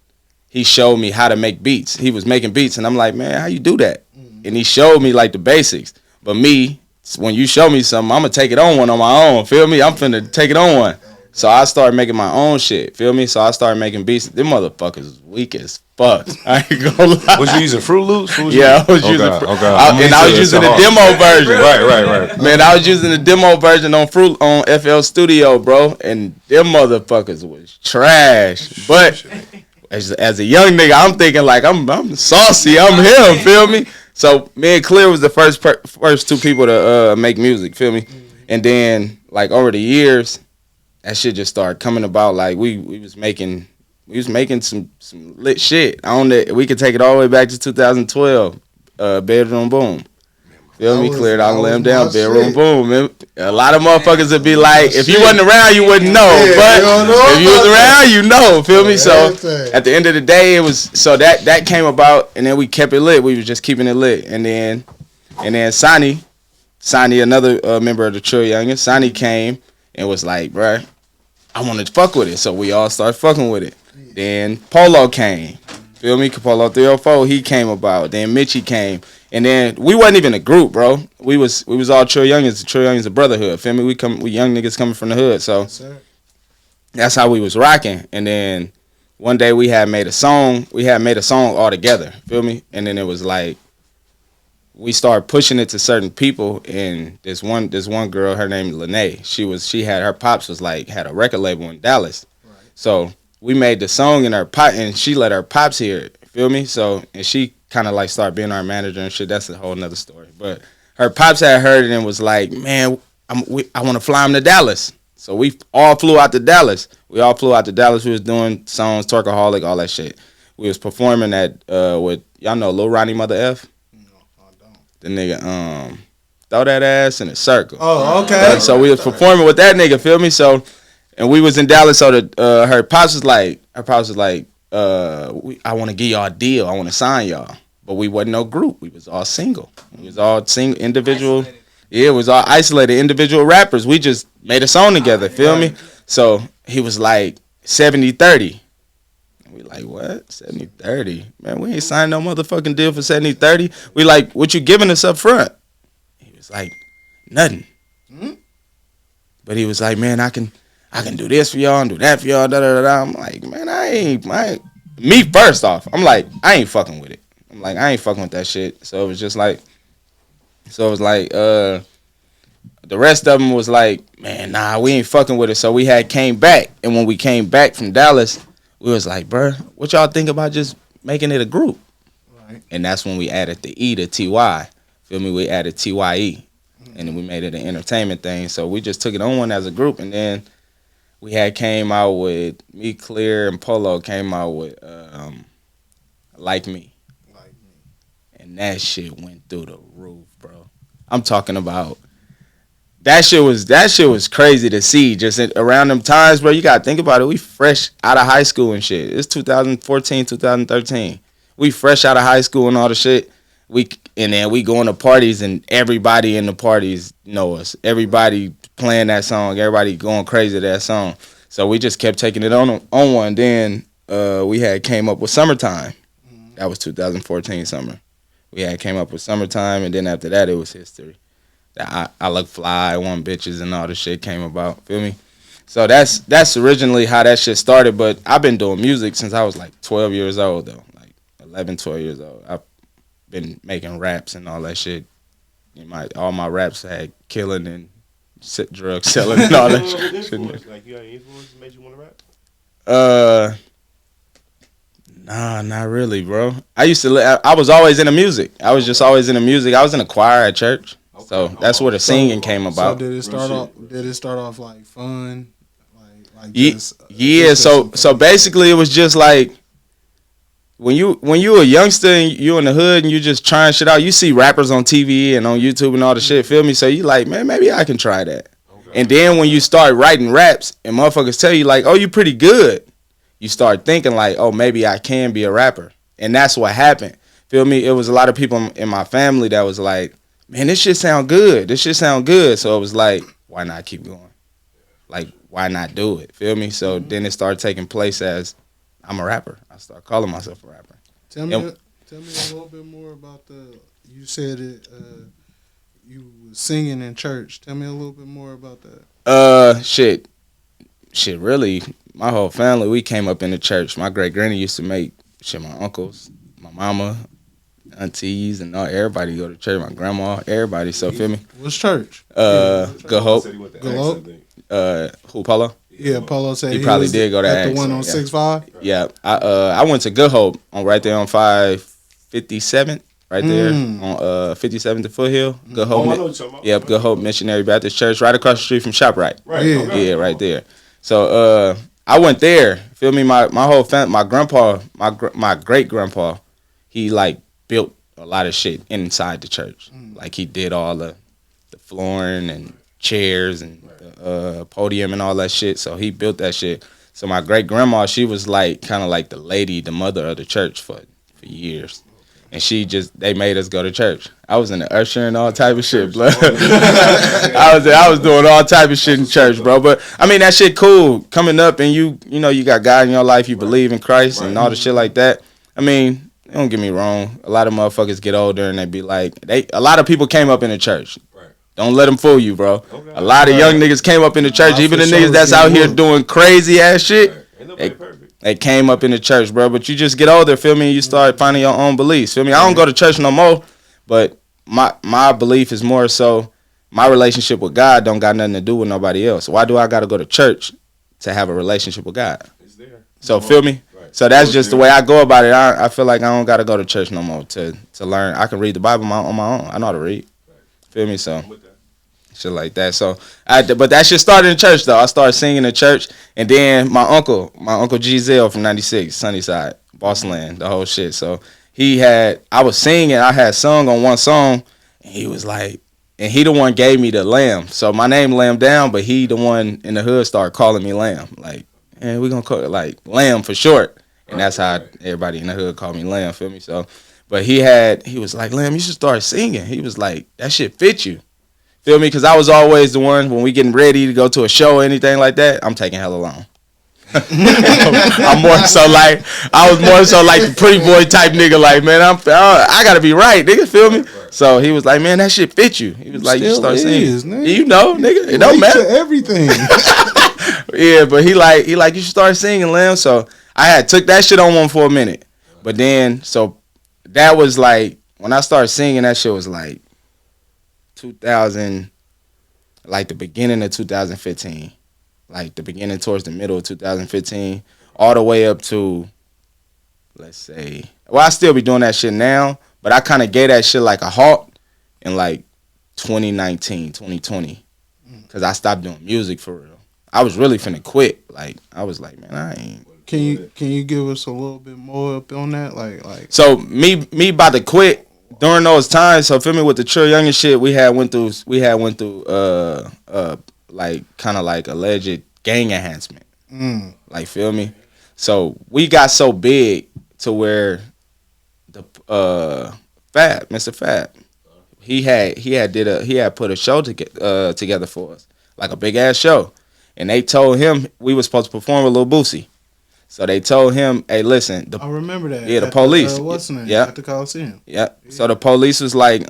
He showed me how to make beats. He was making beats, and I'm like, man, how you do that? And he showed me like the basics. But me, when you show me something, I'm gonna take it on my own. Feel me? I'm finna take it on one. So I started making my own shit. Feel me? So I started making beats. Them motherfuckers was weak as fuck. I ain't gonna lie. Was you using Fruit Loops? I was using. I was using the demo version. Right. Man, I was using the demo version on FL Studio, bro, and them motherfuckers was trash. But as a young nigga, I'm thinking like I'm saucy. I'm him. Feel me? So me and Clear was the first two people to make music. Feel me? And then like over the years, that shit just started coming about. Like we was making some lit shit. We could take it all the way back to 2012. Bedroom Boom. Feel me? Cleared out and lay him down. Bedroom Boom. Man. A lot of motherfuckers would be like, if you wasn't around, you wouldn't know. But if you was around, you know. Feel me? So at the end of the day, it was that came about, and then we kept it lit. We was just keeping it lit, and then Sonny, another member of the Trill Youngest, Sonny came and was like, bruh, I want to fuck with it. So we all started fucking with it. Then Polo came. Feel me? Polo 304, he came about. Then Mitchie came. And then we wasn't even a group, bro. We was all Trill Youngins. Trill Youngins a brotherhood. Feel me? We young niggas coming from the hood. So that's how we was rocking. And then one day we had made a song. We had made a song all together. Feel me? And then it was like, we started pushing it to certain people, and this one girl, her name is Lene. She had her pops had a record label in Dallas. Right. So we made the song and she let her pops hear it. Feel me? So and she kind of like started being our manager and shit. That's a whole nother story. But her pops had heard it and was like, man, I want to fly him to Dallas. So we all flew out to Dallas. We was doing songs, Twerkaholic, all that shit. We was performing at with y'all know Lil Ronnie Mother F. No, I don't. The nigga throw that ass in a circle. Oh, okay. So we was performing with that nigga, feel me? So and we was in Dallas. So her pops was like, I want to give y'all a deal. I want to sign y'all. But we wasn't no group. We was all single. We was all single, individual. Isolated. Yeah, it was all isolated, individual rappers. We just made a song together, feel me? So he was like 70-30. We like, what? 70-30? Man, we ain't signed no motherfucking deal for 70-30. We like, what you giving us up front? He was like, nothing. Mm-hmm. But he was like, man, I can do this for y'all and do that for y'all. Da, da, da, da. I'm like, man, me first off, I'm like, I ain't fucking with it. I'm like, I ain't fucking with that shit. So it was just like, the rest of them was like, man, nah, we ain't fucking with it. So we had came back. And when we came back from Dallas, we was like, bruh, what y'all think about just making it a group? Right. And that's when we added the E to TY. Feel me? We added TYE. Mm-hmm. And then we made it an entertainment thing. So we just took it on as a group. And then we had came out with, me, Clear, and Polo came out with Like Me. And that shit went through the roof, bro. I'm talking about that shit was crazy to see just around them times, bro. You gotta think about it. We fresh out of high school and shit. It's 2014, 2013. We fresh out of high school and all the shit. And then we going to parties and everybody in the parties know us. Everybody playing that song. Everybody going crazy to that song. So we just kept taking it on one. Then we had came up with Summertime. That was 2014 summer. We had came up with Summertime, and then after that, it was history. I Look Fly, Want Bitches, and all the shit came about. Feel me? So that's originally how that shit started. But I've been doing music since I was like 12 years old, though. Like 11, 12 years old. I've been making raps and all that shit. All my raps had killing and drug selling and all that shit. Like, you got any influence that made you want to rap? Nah, not really, bro. I was always into music. I was just always into music. I was in a choir at church. Okay. So that's where the singing came about. So did it start off like fun? Like yeah, so basically it was just like when you a youngster and you in the hood and you just trying shit out, you see rappers on TV and on YouTube and all the shit, feel me? So you like, man, maybe I can try that. Okay. And then when you start writing raps and motherfuckers tell you like, oh, you pretty good, you start thinking like, oh, maybe I can be a rapper. And that's what happened. Feel me? It was a lot of people in my family that was like, man, this shit sound good. So it was like, why not keep going? Like, why not do it? Feel me? So then it started taking place as I'm a rapper. I started calling myself a rapper. Tell me a little bit more about you said it, you was singing in church. Tell me a little bit more about that. Shit, really, my whole family, we came up in the church. My great granny used to make my uncles, my mama, aunties, and all everybody go to church. My grandma, everybody. So feel me? What's church? Good Hope. Who, Polo? Yeah, Polo said he probably did go to at the one on 6'5". Yeah, I went to Good Hope right there on 557. Right there on 57th to Foothill. Good Hope. Yep, Good Hope Missionary Baptist Church, right across the street from ShopRite. Right. Yeah, right there. So I went there. Feel me? My whole family, my grandpa, my great grandpa, he like built a lot of shit inside the church. Like he did all the flooring and chairs and the podium and all that shit. So he built that shit. So my great grandma, she was like kind of like the mother of the church for years. And they made us go to church. I was in the usher and all type of shit, bro. I was doing all type of shit in church, bro. But I mean, that shit cool. Coming up and you know, you got God in your life, you believe in Christ and all the shit like that. I mean, don't get me wrong. A lot of motherfuckers get older and they be like, a lot of people came up in the church. Right. Don't let them fool you, bro. Okay. A lot of young niggas came up in the church, even the niggas that's out here doing crazy ass shit. Right. Ain't nobody perfect. They came up in the church, bro. But you just get older, feel me? And you start finding your own beliefs, feel me? I don't go to church no more, but my belief is more so my relationship with God don't got nothing to do with nobody else. Why do I got to go to church to have a relationship with God? It's there. So feel me? Right. So that's just the way I go about it. I feel like I don't got to go to church no more to learn. I can read the Bible on my own. I know how to read. Right. Feel me? So shit like that. So but that shit started in church though. I started singing in church, and then my uncle Giselle from '96, Sunnyside, Bossland, the whole shit. So I was singing. I had sung on one song, and he was like, and he the one gave me the Lamb. So my name Lamb Down, but he the one in the hood started calling me Lamb. Like, and we gonna call it like Lamb for short. And that's how everybody in the hood called me Lamb, feel me? So, but he was like, Lamb, you should start singing. He was like, that shit fit you. Feel me? Because I was always the one, when we getting ready to go to a show or anything like that, I'm taking hella long. I was more so like the pretty boy type nigga, like, man, I gotta be right, nigga, feel me? So he was like, man, that shit fit you. He was like, you start singing. Nigga. You know, nigga, it don't matter. Everything. Yeah, but he like, you should start singing, Lamb. So I had took that shit on one for a minute. But then, so that was like, when I started singing, that shit was like 2000, like the beginning of 2015. Like the beginning towards the middle of 2015. All the way up to, let's say, well, I still be doing that shit now. But I kind of gave that shit like a halt in like 2019, 2020. Because I stopped doing music for real. I was really finna quit. Like, I was like, man, I ain't. Can you give us a little bit more up on that? Like. So me about to quit during those times. So feel me, with the Trill Youngin shit, we had went through like kind of like alleged gang enhancement. Like, feel me. So we got so big to where the Mr. Fab, he had put a show together for us, like a big ass show, and they told him we was supposed to perform with Lil Boosie. So they told him, hey, listen. I remember that. Yeah, the police. What's the name? Yeah. At the Coliseum. Yeah. So the police was like,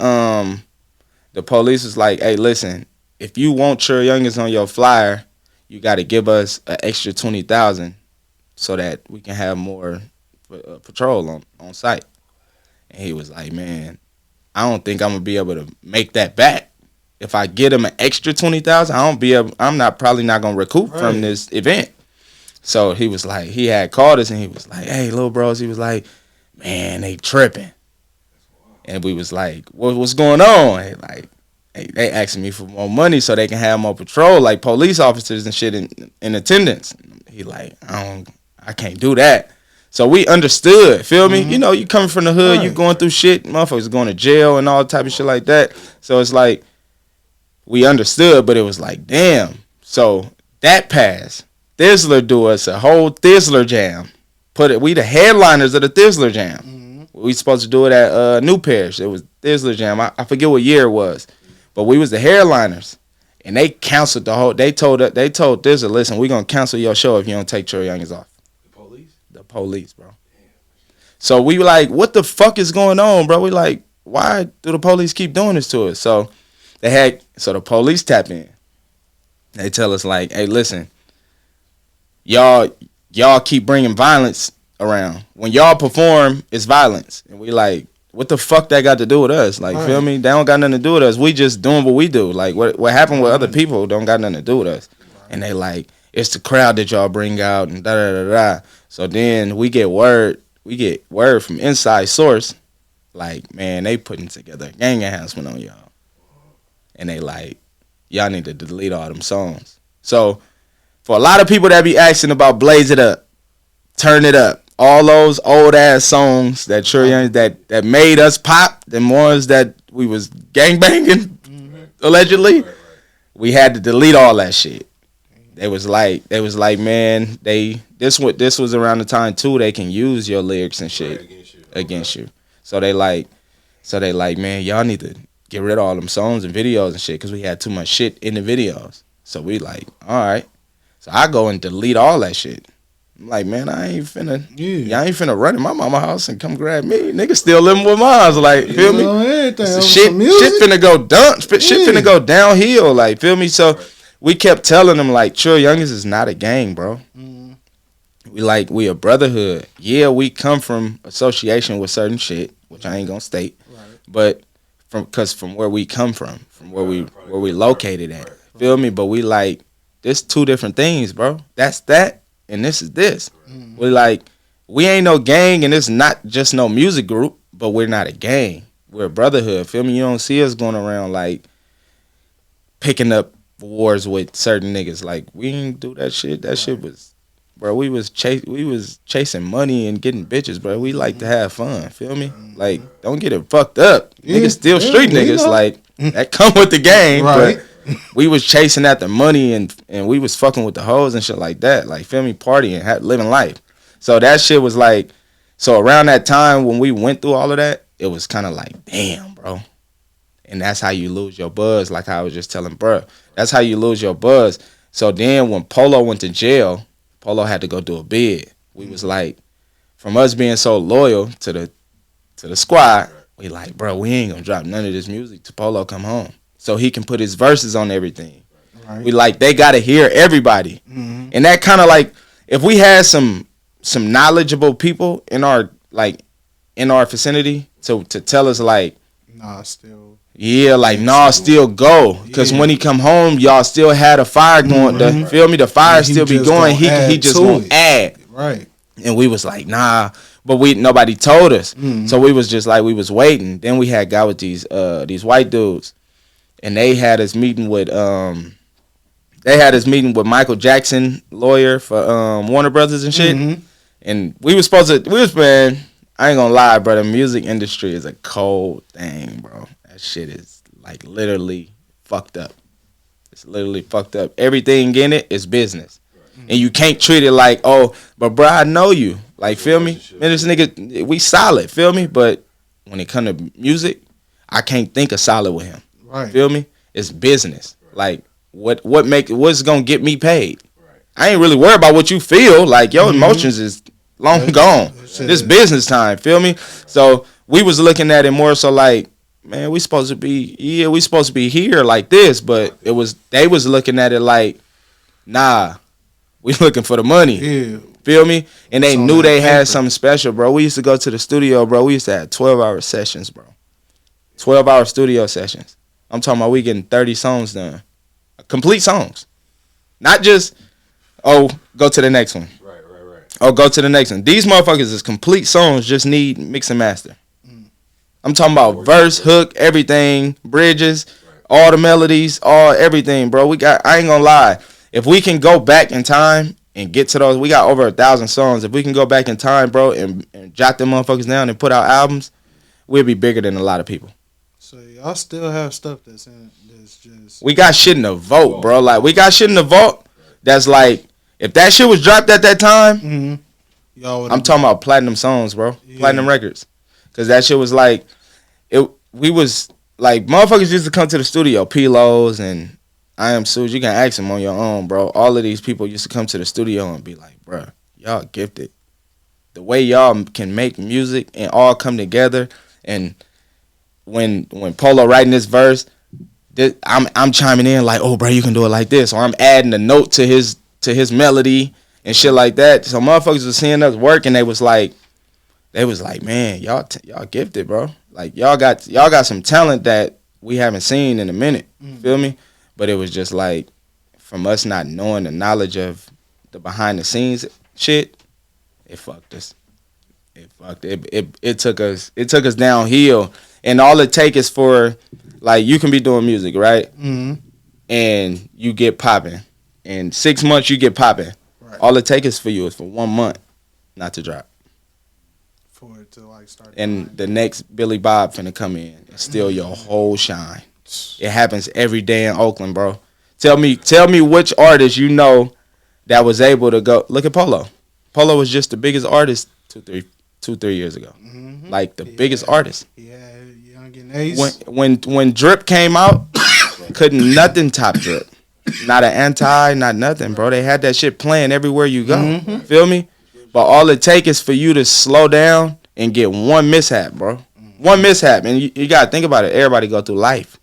hey, listen, if you want Trill Youngins on your flyer, you got to give us an extra $20,000 so that we can have more patrol on site. And he was like, man, I don't think I'm gonna be able to make that back. If I get him an extra $20,000, I'm probably not gonna recoup from this event. So he was like, he had called us and he was like, hey, little bros, he was like, man, they tripping. And we was like, what's going on? Hey, they asking me for more money so they can have more patrol, like police officers and shit in attendance. He like, I can't do that. So we understood, feel me? You know, you coming from the hood, you going through shit, motherfuckers going to jail and all type of shit like that. So it's like, we understood, but it was like, damn. So that passed. Thizzler do us a whole Thizzler jam. We the headliners of the Thizzler jam. We supposed to do it at New Parish. It was Thizzler jam. I forget what year it was, but we was the headliners, and they canceled the whole. They told Thizzler, listen, we gonna cancel your show if you don't take Trill Youngins off. The police, bro. So we were like, what the fuck is going on, bro? We like, why do the police keep doing this to us? So the police tap in. They tell us like, hey, listen, y'all keep bringing violence around. When y'all perform, it's violence. And we like, what the fuck that got to do with us? Like, feel me? They don't got nothing to do with us. We just doing what we do. Like, what happened with other people don't got nothing to do with us. And they like, it's the crowd that y'all bring out and da-da-da-da. So then we get word from inside source, like, man, they putting together a gang enhancement on y'all. And they like, y'all need to delete all them songs. So for a lot of people that be asking about Blaze It Up, Turn It Up, all those old ass songs that that made us pop, the ones that we was gangbanging, allegedly, we had to delete all that shit. They was like, man, this was around the time too they can use your lyrics and shit against you. So they like, man, y'all need to get rid of all them songs and videos and shit because we had too much shit in the videos. So we like, all right. So I go and delete all that shit. I'm like, man, y'all ain't finna run in my mama house and come grab me. Niggas still living with mine. Like, feel me? Shit finna go shit finna go downhill. Like, feel me? So we kept telling them like, Trill Youngins is not a gang, bro. We a brotherhood. Yeah, we come from association with certain shit, which I ain't gonna state, but from where we come from where we located at, feel me? But we like, there's two different things, bro. That's that, and this is this. We like, we ain't no gang, and it's not just no music group, but we're not a gang. We're a brotherhood, feel me? You don't see us going around like picking up wars with certain niggas. Like we didn't do that shit. That shit was, bro. We was chasing money and getting bitches, bro. We like to have fun. Feel me? Like don't get it fucked up. Niggas still street niggas. know. Like that come with the game, Right. but. We was chasing after money and we was fucking with the hoes and shit like that. Like, feel me, partying, living life. So that shit was like, so around that time when we went through all of that, it was kind of like, damn, bro. And that's how you lose your buzz, like I was just telling bro. That's how you lose your buzz. So then when Polo went to jail, Polo had to go do a bid. We was like, from us being so loyal to the squad, we like, bro, we ain't gonna drop none of this music till Polo come home. So he can put his verses on everything. Right. We like they gotta hear everybody, and that kind of like if we had some knowledgeable people in our vicinity to tell us like, still go because when he come home y'all still had a fire going. Feel me? The fire still be going. He just won't add right. And we was like nah, but nobody told us, so we was just like we was waiting. Then we had got with these white dudes. And they had us meeting with Michael Jackson, lawyer for Warner Brothers and shit. And we was man, I ain't gonna lie, bro. The music industry is a cold thing, bro. That shit is like literally fucked up. It's literally fucked up. Everything in it is business. And you can't treat it like, oh, but bro, I know you. Like, feel me? Man, this nigga, we solid, feel me? But when it come to music, I can't think of solid with him. Right. Feel me? It's business. Like what's gonna get me paid? Right. I ain't really worried about what you feel. Like your emotions is long gone. This business time. Feel me? So we was looking at it more so like, man, we supposed to be here like this, but they was looking at it like, nah, we looking for the money. Yeah. Feel me? And they knew they had something special, bro. We used to go to the studio, bro. We used to have 12-hour sessions, bro. 12-hour studio sessions. I'm talking about we getting 30 songs done. Complete songs. Not just, go to the next one. Right. Oh, go to the next one. These motherfuckers is complete songs, just need mix and master. I'm talking about verse, hook, everything, bridges, all the melodies, everything, bro. I ain't gonna lie. If we can go back in time and get to those, we got over 1,000 songs. If we can go back in time, bro, and jot them motherfuckers down and put out albums, we'll be bigger than a lot of people. So y'all still have stuff that's just. We got shit in the vault, bro. Like we got shit in the vault that's like if that shit was dropped at that time, I'm talking about platinum songs, bro. Yeah. Platinum records, because that shit was like it. We was like motherfuckers used to come to the studio, P-Lows and I Am Suge. You can ask them on your own, bro. All of these people used to come to the studio and be like, bro, y'all gifted. The way y'all can make music and all come together and. When Polo writing this verse, I'm chiming in like, oh, bro, you can do it like this, or I'm adding a note to his melody and shit like that. So motherfuckers was seeing us work, and they was like, man, y'all gifted, bro. Like y'all got some talent that we haven't seen in a minute. Feel me? But it was just like from us not knowing the knowledge of the behind the scenes shit, it fucked us. It took us downhill. And all it take is for, like, you can be doing music, right? And you get popping. In 6 months, you get popping. Right. All it take is for 1 month not to drop. For it to, like, start. And the next Billy Bob finna come in and steal your whole shine. It happens every day in Oakland, bro. Tell me which artist you know that was able to go. Look at Polo. Polo was just the biggest artist 2-3 years ago. Like, the biggest artist. When Drip came out, couldn't nothing top Drip. Not an anti, not nothing, bro. They had that shit playing everywhere you go. Feel me? But all it take is for you to slow down and get one mishap, bro. One mishap. And you got to think about it. Everybody go through life.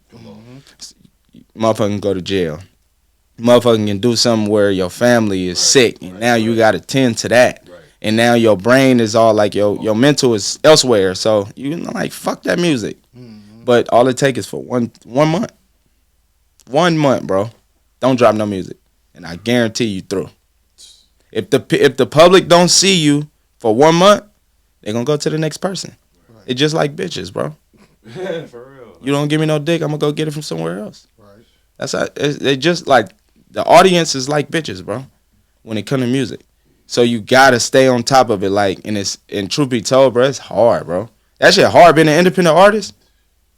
Motherfucker can go to jail. Motherfucker can do something where your family is sick. And now you got to tend to that. And now your brain is all like your mental is elsewhere. So you like, fuck that music. But all it take is for one month. 1 month, bro. Don't drop no music. And I guarantee you through. If the public don't see you for 1 month, they're going to go to the next person. Right. It's just like bitches, bro. For real. You don't give me no dick, I'm going to go get it from somewhere else. Right. That's how they just like the audience is like bitches, bro. When it comes to music, so you gotta stay on top of it. Like, and truth be told, bro, it's hard, bro. That shit hard. Being an independent artist,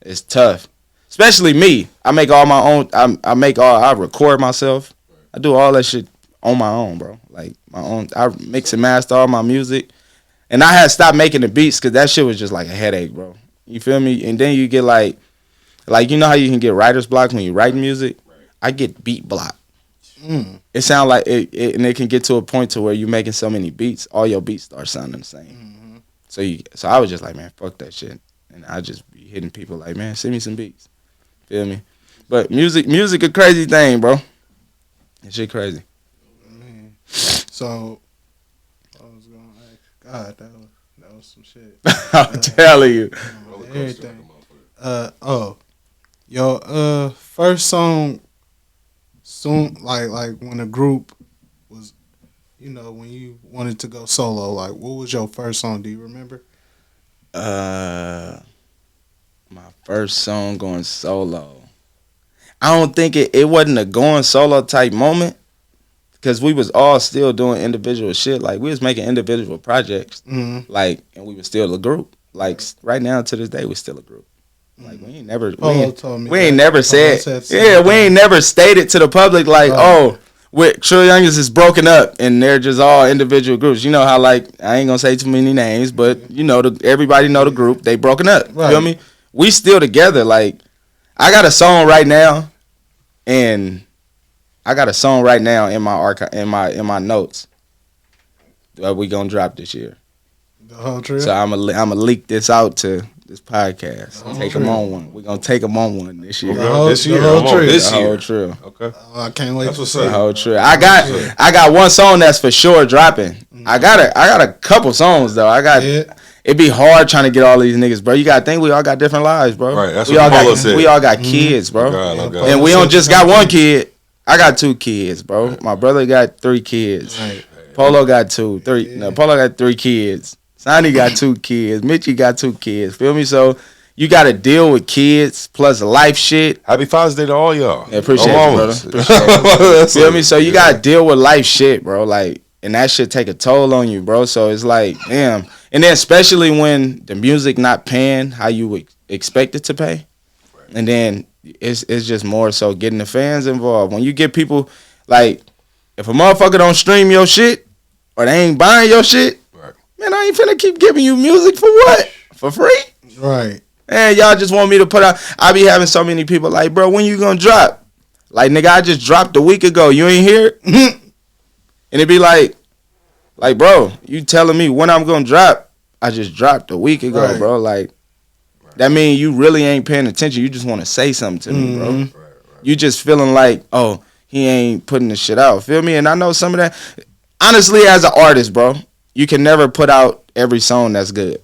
it's tough. Especially me. I make all my own. I record myself. I do all that shit on my own, bro. Like my own. I mix and master all my music, and I had stopped making the beats because that shit was just like a headache, bro. You feel me? And then you get like you know how you can get writer's block when you write music. I get beat block. It sounds like it, and it can get to a point to where you're making so many beats, all your beats start sounding the same. So I was just like, man, fuck that shit, and I just be hitting people like, man, send me some beats. Feel me? But music a crazy thing, bro. That shit crazy. Man. So I was gonna ask, God, that was some shit. I'm telling you. Everything. Your first song, soon, like when a group was, when you wanted to go solo, like what was your first song? Do you remember? My first song going solo. I don't think it wasn't a going solo type moment, because we was all still doing individual shit. Like we was making individual projects, like, and we was still a group. Like right now to this day, we still a group. Like we ain't never, we ain't never said, we ain't never stated to the public like, with Trill Youngest is broken up and they're just all individual groups. You know how, like, I ain't gonna say too many names, but everybody know the group. They broken up. Right. Feel me? We still together. Like, I got a song right now, and I got a song right now in my archive, in my notes that we gonna drop this year. The whole trio. So I'm gonna leak this out to this podcast. Take them on one. We're gonna take them on one this year. The whole trio. Okay. Oh, I can't wait. That's what's up. The whole trio. I got one song that's for sure dropping. I got a couple songs though. It'd be hard trying to get all these niggas, bro. You gotta think we all got different lives, bro. Right. That's what Polo said. We all got kids, bro. And we don't just got one kid. I got 2 kids, bro. Right. My brother got 3 kids. Right. Polo got 2, 3. No, Polo got 3 kids. Sonny got 2 kids. Mitchie got 2 kids. Feel me? So you got to deal with kids plus life shit. Happy Father's Day to all y'all. Yeah, appreciate it, brother. Appreciate it. Feel me? So you got to deal with life shit, bro. Like, and that shit take a toll on you, bro. So it's like, damn. And then especially when the music not paying how you would expect it to pay. Right. And then it's just more so getting the fans involved. When you get people, like, if a motherfucker don't stream your shit or they ain't buying your shit, man, I ain't finna keep giving you music for what? For free? Right. Man, y'all just want me to put out. I be having so many people like, bro, when you gonna drop? Like, nigga, I just dropped a week ago. You ain't hear it? And it be like, bro, you telling me when I'm gonna drop? I just dropped a week ago, right, bro. Like, that mean you really ain't paying attention. You just want to say something to me, bro. Right. You just feeling like, oh, he ain't putting the shit out. Feel me? And I know some of that. Honestly, as an artist, bro, you can never put out every song that's good.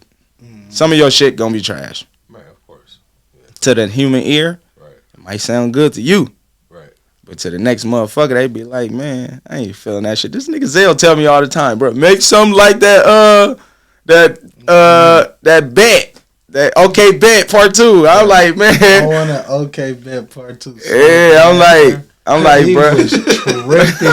Some of your shit gonna be trash. Right, of course. Yeah. To the human ear, right, it might sound good to you. Right. But to the next motherfucker, they be like, man, I ain't feeling that shit. This nigga Zell tell me all the time, bro, make something like that, that bet. That okay bet part 2. I'm like, man, I want an okay bet part 2. Yeah, I'm like, he bro. Was tripping.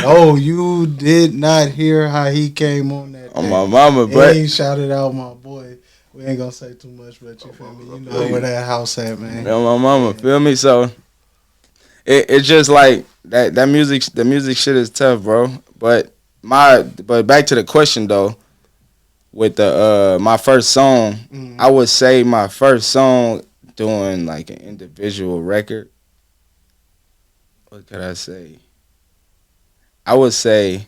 Oh, you did not hear how he came on that. On my mama, but he shouted out my boy. We ain't gonna say too much, but you feel me? You know where that house at, man. On my mama, feel me? So it's just like that music. The music shit is tough, bro. But back to the question though. With the my first song, I would say my first song doing like an individual record. What could I say? I would say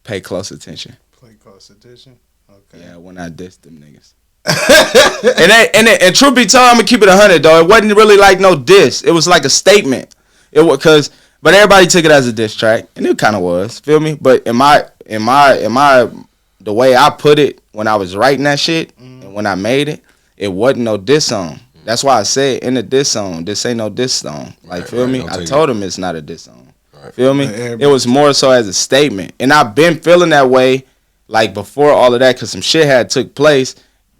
pay close attention. Pay close attention. Okay. Yeah, when I dissed them niggas. and truth be told, I'm gonna keep it 100 though. It wasn't really like no diss. It was like a statement. It was but everybody took it as a diss track, and it kind of was. Feel me? But in my the way I put it when I was writing that shit and when I made it, it wasn't no diss song. That's why I said in the diss song, this ain't no diss song. Like, feel me? I told him it's not a diss song. Right. Feel me? It was more so as a statement. And I've been feeling that way, like, before all of that, because some shit had took place.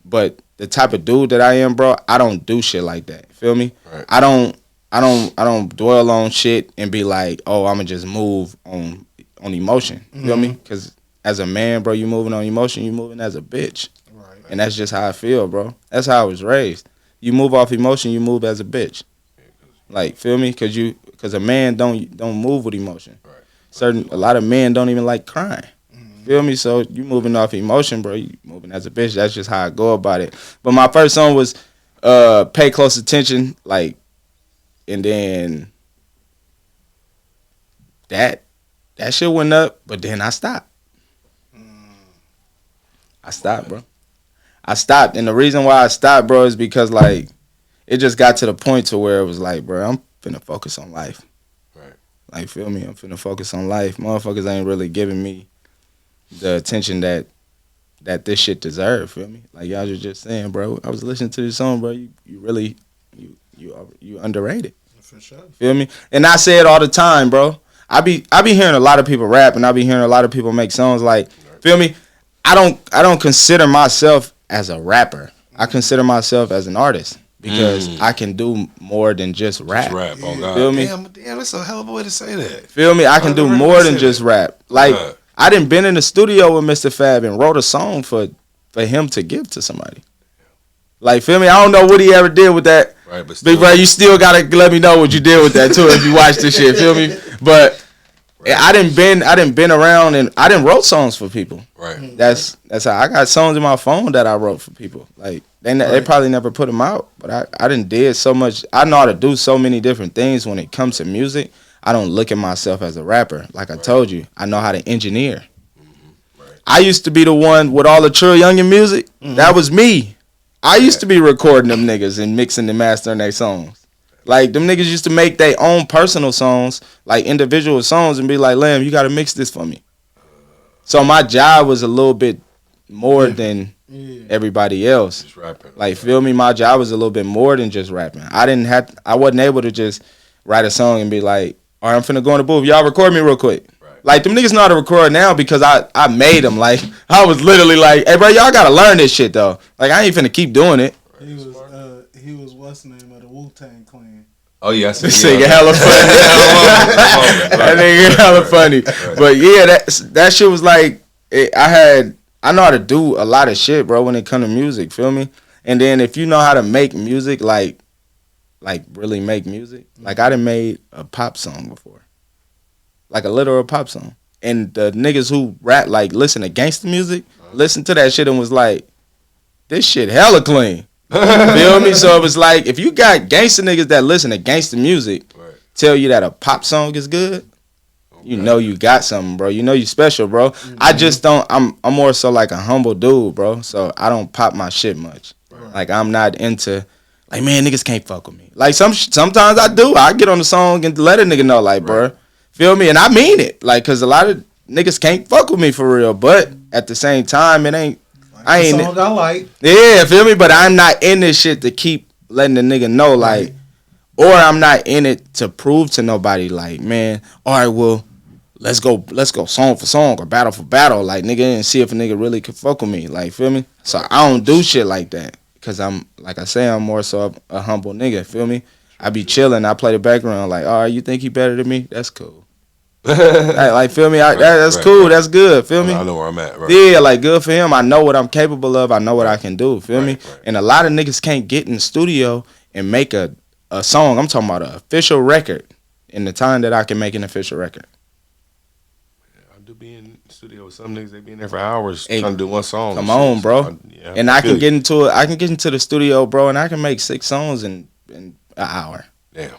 But the type of dude that I am, bro, I don't do shit like that. Feel me? Right. I don't I don't dwell on shit and be like, oh, I'ma just move on emotion. You feel me? Because as a man, bro, you moving on emotion, you moving as a bitch. Right. And that's just how I feel, bro. That's how I was raised. You move off emotion, you move as a bitch. Like, feel me? Cause a man don't move with emotion. A lot of men don't even like crying. Feel me? So you moving off emotion, bro. You moving as a bitch. That's just how I go about it. But my first song was Pay Close Attention, like, and then that shit went up, but then I stopped. I stopped, bro. I stopped, and the reason why I stopped, bro, is because like it just got to the point to where it was like, bro, I'm finna focus on life. Right. Like, feel me? I'm finna focus on life. Motherfuckers ain't really giving me the attention that this shit deserve. Feel me? Like y'all was just saying, bro. I was listening to this song, bro. You really you underrated. For sure. Feel me? And I say it all the time, bro. I be hearing a lot of people rap, and I be hearing a lot of people make songs. Like, feel me? I don't consider myself as a rapper. I consider myself as an artist because I can do more than just rap. Just rap, oh God. Feel me? Damn, that's a hell of a way to say that. Feel me? I can do more than just rap. Like, Yeah. I done been in the studio with Mr. Fab and wrote a song for him to give to somebody. Like, feel me? I don't know what he ever did with that. Right, but still, Big bro, you still gotta let me know what you did with that too if you watch this shit. Feel me? But I didn't been around and I didn't wrote songs for people. Right. That's how I got songs in my phone that I wrote for people. Like they probably never put them out, but I didn't did so much. I know how to do so many different things when it comes to music. I don't look at myself as a rapper. Like I told you, I know how to engineer. I used to be the one with all the Trill Youngin music. That was me. I used to be recording them niggas and mixing and mastering their songs. Like, them niggas used to make their own personal songs, like individual songs, and be like, Lamb, you got to mix this for me. So my job was a little bit more than everybody else. Just rapping. Like, feel me? My job was a little bit more than just rapping. I wasn't able to just write a song and be like, all right, I'm finna go in the booth. Y'all record me real quick. Like, them niggas know how to record now because I made them. Like, I was literally like, hey, bro, y'all got to learn this shit, though. Like, I ain't finna keep doing it. He was what's the name of the Wu-Tang Clan. Oh, yeah. This nigga hella funny. That nigga hella funny. But, yeah, that shit was like, I know how to do a lot of shit, bro, when it come to music, feel me? And then if you know how to make music, like really make music, like I done made a pop song before. Like a literal pop song. And the niggas who rap, like, listen to gangster music, listen to that shit and was like, this shit hella clean. Feel me? So it was like, if you got gangster niggas that listen to gangster music, tell you that a pop song is good, you know you got something, bro. You know you special, bro. I just don't, I'm more so like a humble dude, bro. So I don't pop my shit much. Like, I'm not into, like, man, niggas can't fuck with me. Like, sometimes I do. I get on the song and let a nigga know, like, bro. Feel me? And I mean it. Like, because a lot of niggas can't fuck with me for real. But at the same time, it ain't. I ain't. Song I like. Yeah, feel me? But I'm not in this shit to keep letting the nigga know, like, or I'm not in it to prove to nobody, like, man, all right, well, let's go song for song or battle for battle. Like, nigga, and see if a nigga really could fuck with me. Like, feel me? So I don't do shit like that. Because I'm, like I say, I'm more so a humble nigga. Feel me? I be chilling. I play the background. Like, all right, you think he better than me? That's cool. Like, feel me? That's cool. That's good. Feel me? I know where I'm at. Right. Yeah, like, good for him. I know what I'm capable of. I know what I can do. Feel me? And a lot of niggas can't get in the studio and make a song. I'm talking about an official record in the time that I can make an official record. I do be in the studio with some niggas. They be in there for hours trying to do one song. Come on, bro. And I can get into it. I can get into the studio, bro, and I can make 6 songs in an hour. Damn.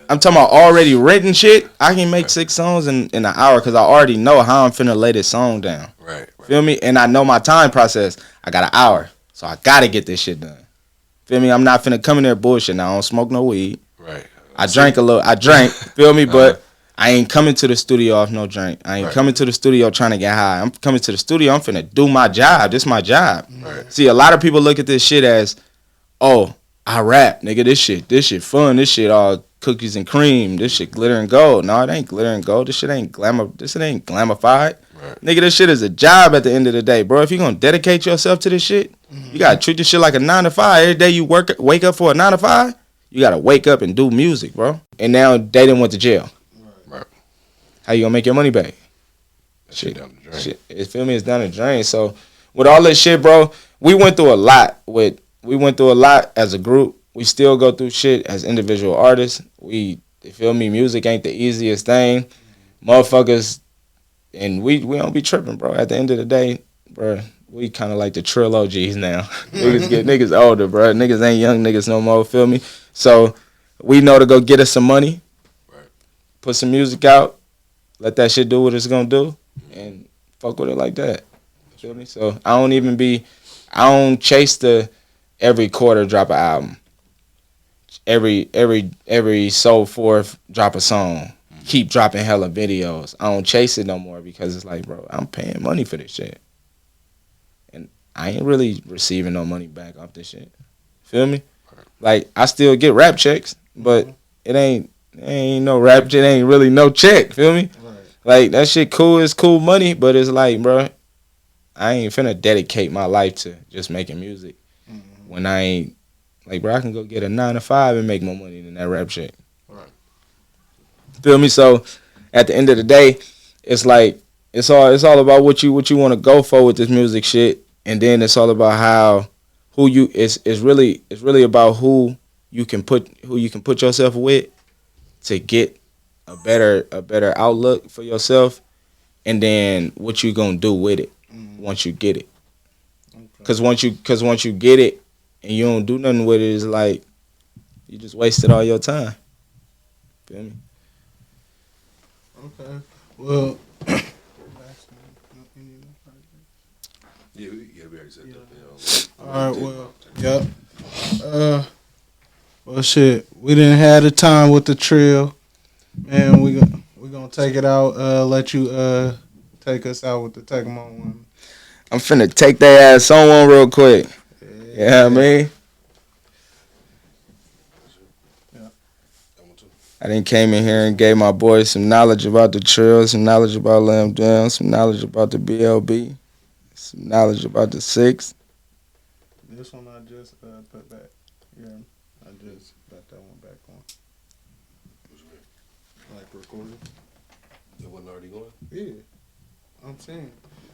I'm talking about already written shit. I can make 6 songs in an hour because I already know how I'm finna lay this song down. Right. Feel me? And I know my time process. I got an hour, so I gotta get this shit done. Feel me? I'm not finna come in there bullshit. Now I don't smoke no weed. Right. I drank a little. Feel me? But I ain't coming to the studio off no drink. I ain't coming to the studio trying to get high. I'm coming to the studio. I'm finna do my job. This my job. Right. See, a lot of people look at this shit as, oh, I rap, nigga. This shit fun. This shit all cookies and cream. This shit glitter and gold. No, it ain't glitter and gold. This shit ain't glamour. This shit ain't glamified. Right. Nigga, this shit is a job at the end of the day, bro. If you gonna dedicate yourself to this shit, you gotta treat this shit like a 9 to 5. Every day you wake up for a 9 to 5, You gotta wake up and do music, bro. And now they didn't went to jail. Right. How you gonna make your money back? That shit down the drain. Shit, you feel me? It's down the drain. So with all this shit, bro, we went through a lot. We went through a lot as a group. We still go through shit as individual artists. You feel me? Music ain't the easiest thing, motherfuckers. And we don't be tripping, bro. At the end of the day, bro, we kind of like the Trill OGs now. niggas older, bro. Niggas ain't young niggas no more. Feel me? So we know to go get us some money, Right. put some music out, let that shit do what it's gonna do, and fuck with it like that. Feel me? So I don't chase the every quarter drop an album. Every so forth drop a song. Keep dropping hella videos. I don't chase it no more because it's like, bro, I'm paying money for this shit. And I ain't really receiving no money back off this shit. Feel me? Like, I still get rap checks, but it ain't no rap shit, ain't really no check. Feel me? Right. Like, that shit cool, it's cool money, but it's like, bro, I ain't finna dedicate my life to just making music when I ain't, like, bro, I can go get a 9 to 5 and make more money than that rap shit. Right. Feel me? So at the end of the day, it's like it's all about what you want to go for with this music shit, and then it's all about it's really about who you can put yourself with to get a better outlook for yourself, and then what you gonna do with it once you get it. Cause once you get it and you don't do nothing with it, it's like you just wasted all your time. Feel me? Okay. Well. Yeah, we already said that. All right. Well. Yep. Well, shit. We didn't have the time with the trill, man. We gonna take it out. Let you take us out with the Take 'Em On one. I'm finna take their ass on one real quick. Yeah, you know what I mean? I done came in here and gave my boys some knowledge about the trill, some knowledge about Lamb Down, some knowledge about the BLB, some knowledge about the 6. This one I just put back. Yeah, I just got that one back on. Like recording. It wasn't already going? Yeah, I'm saying.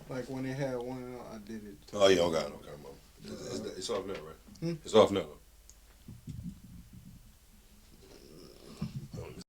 Like when they had one, I did it. Oh, yeah, okay. It's off now, right? It's off now.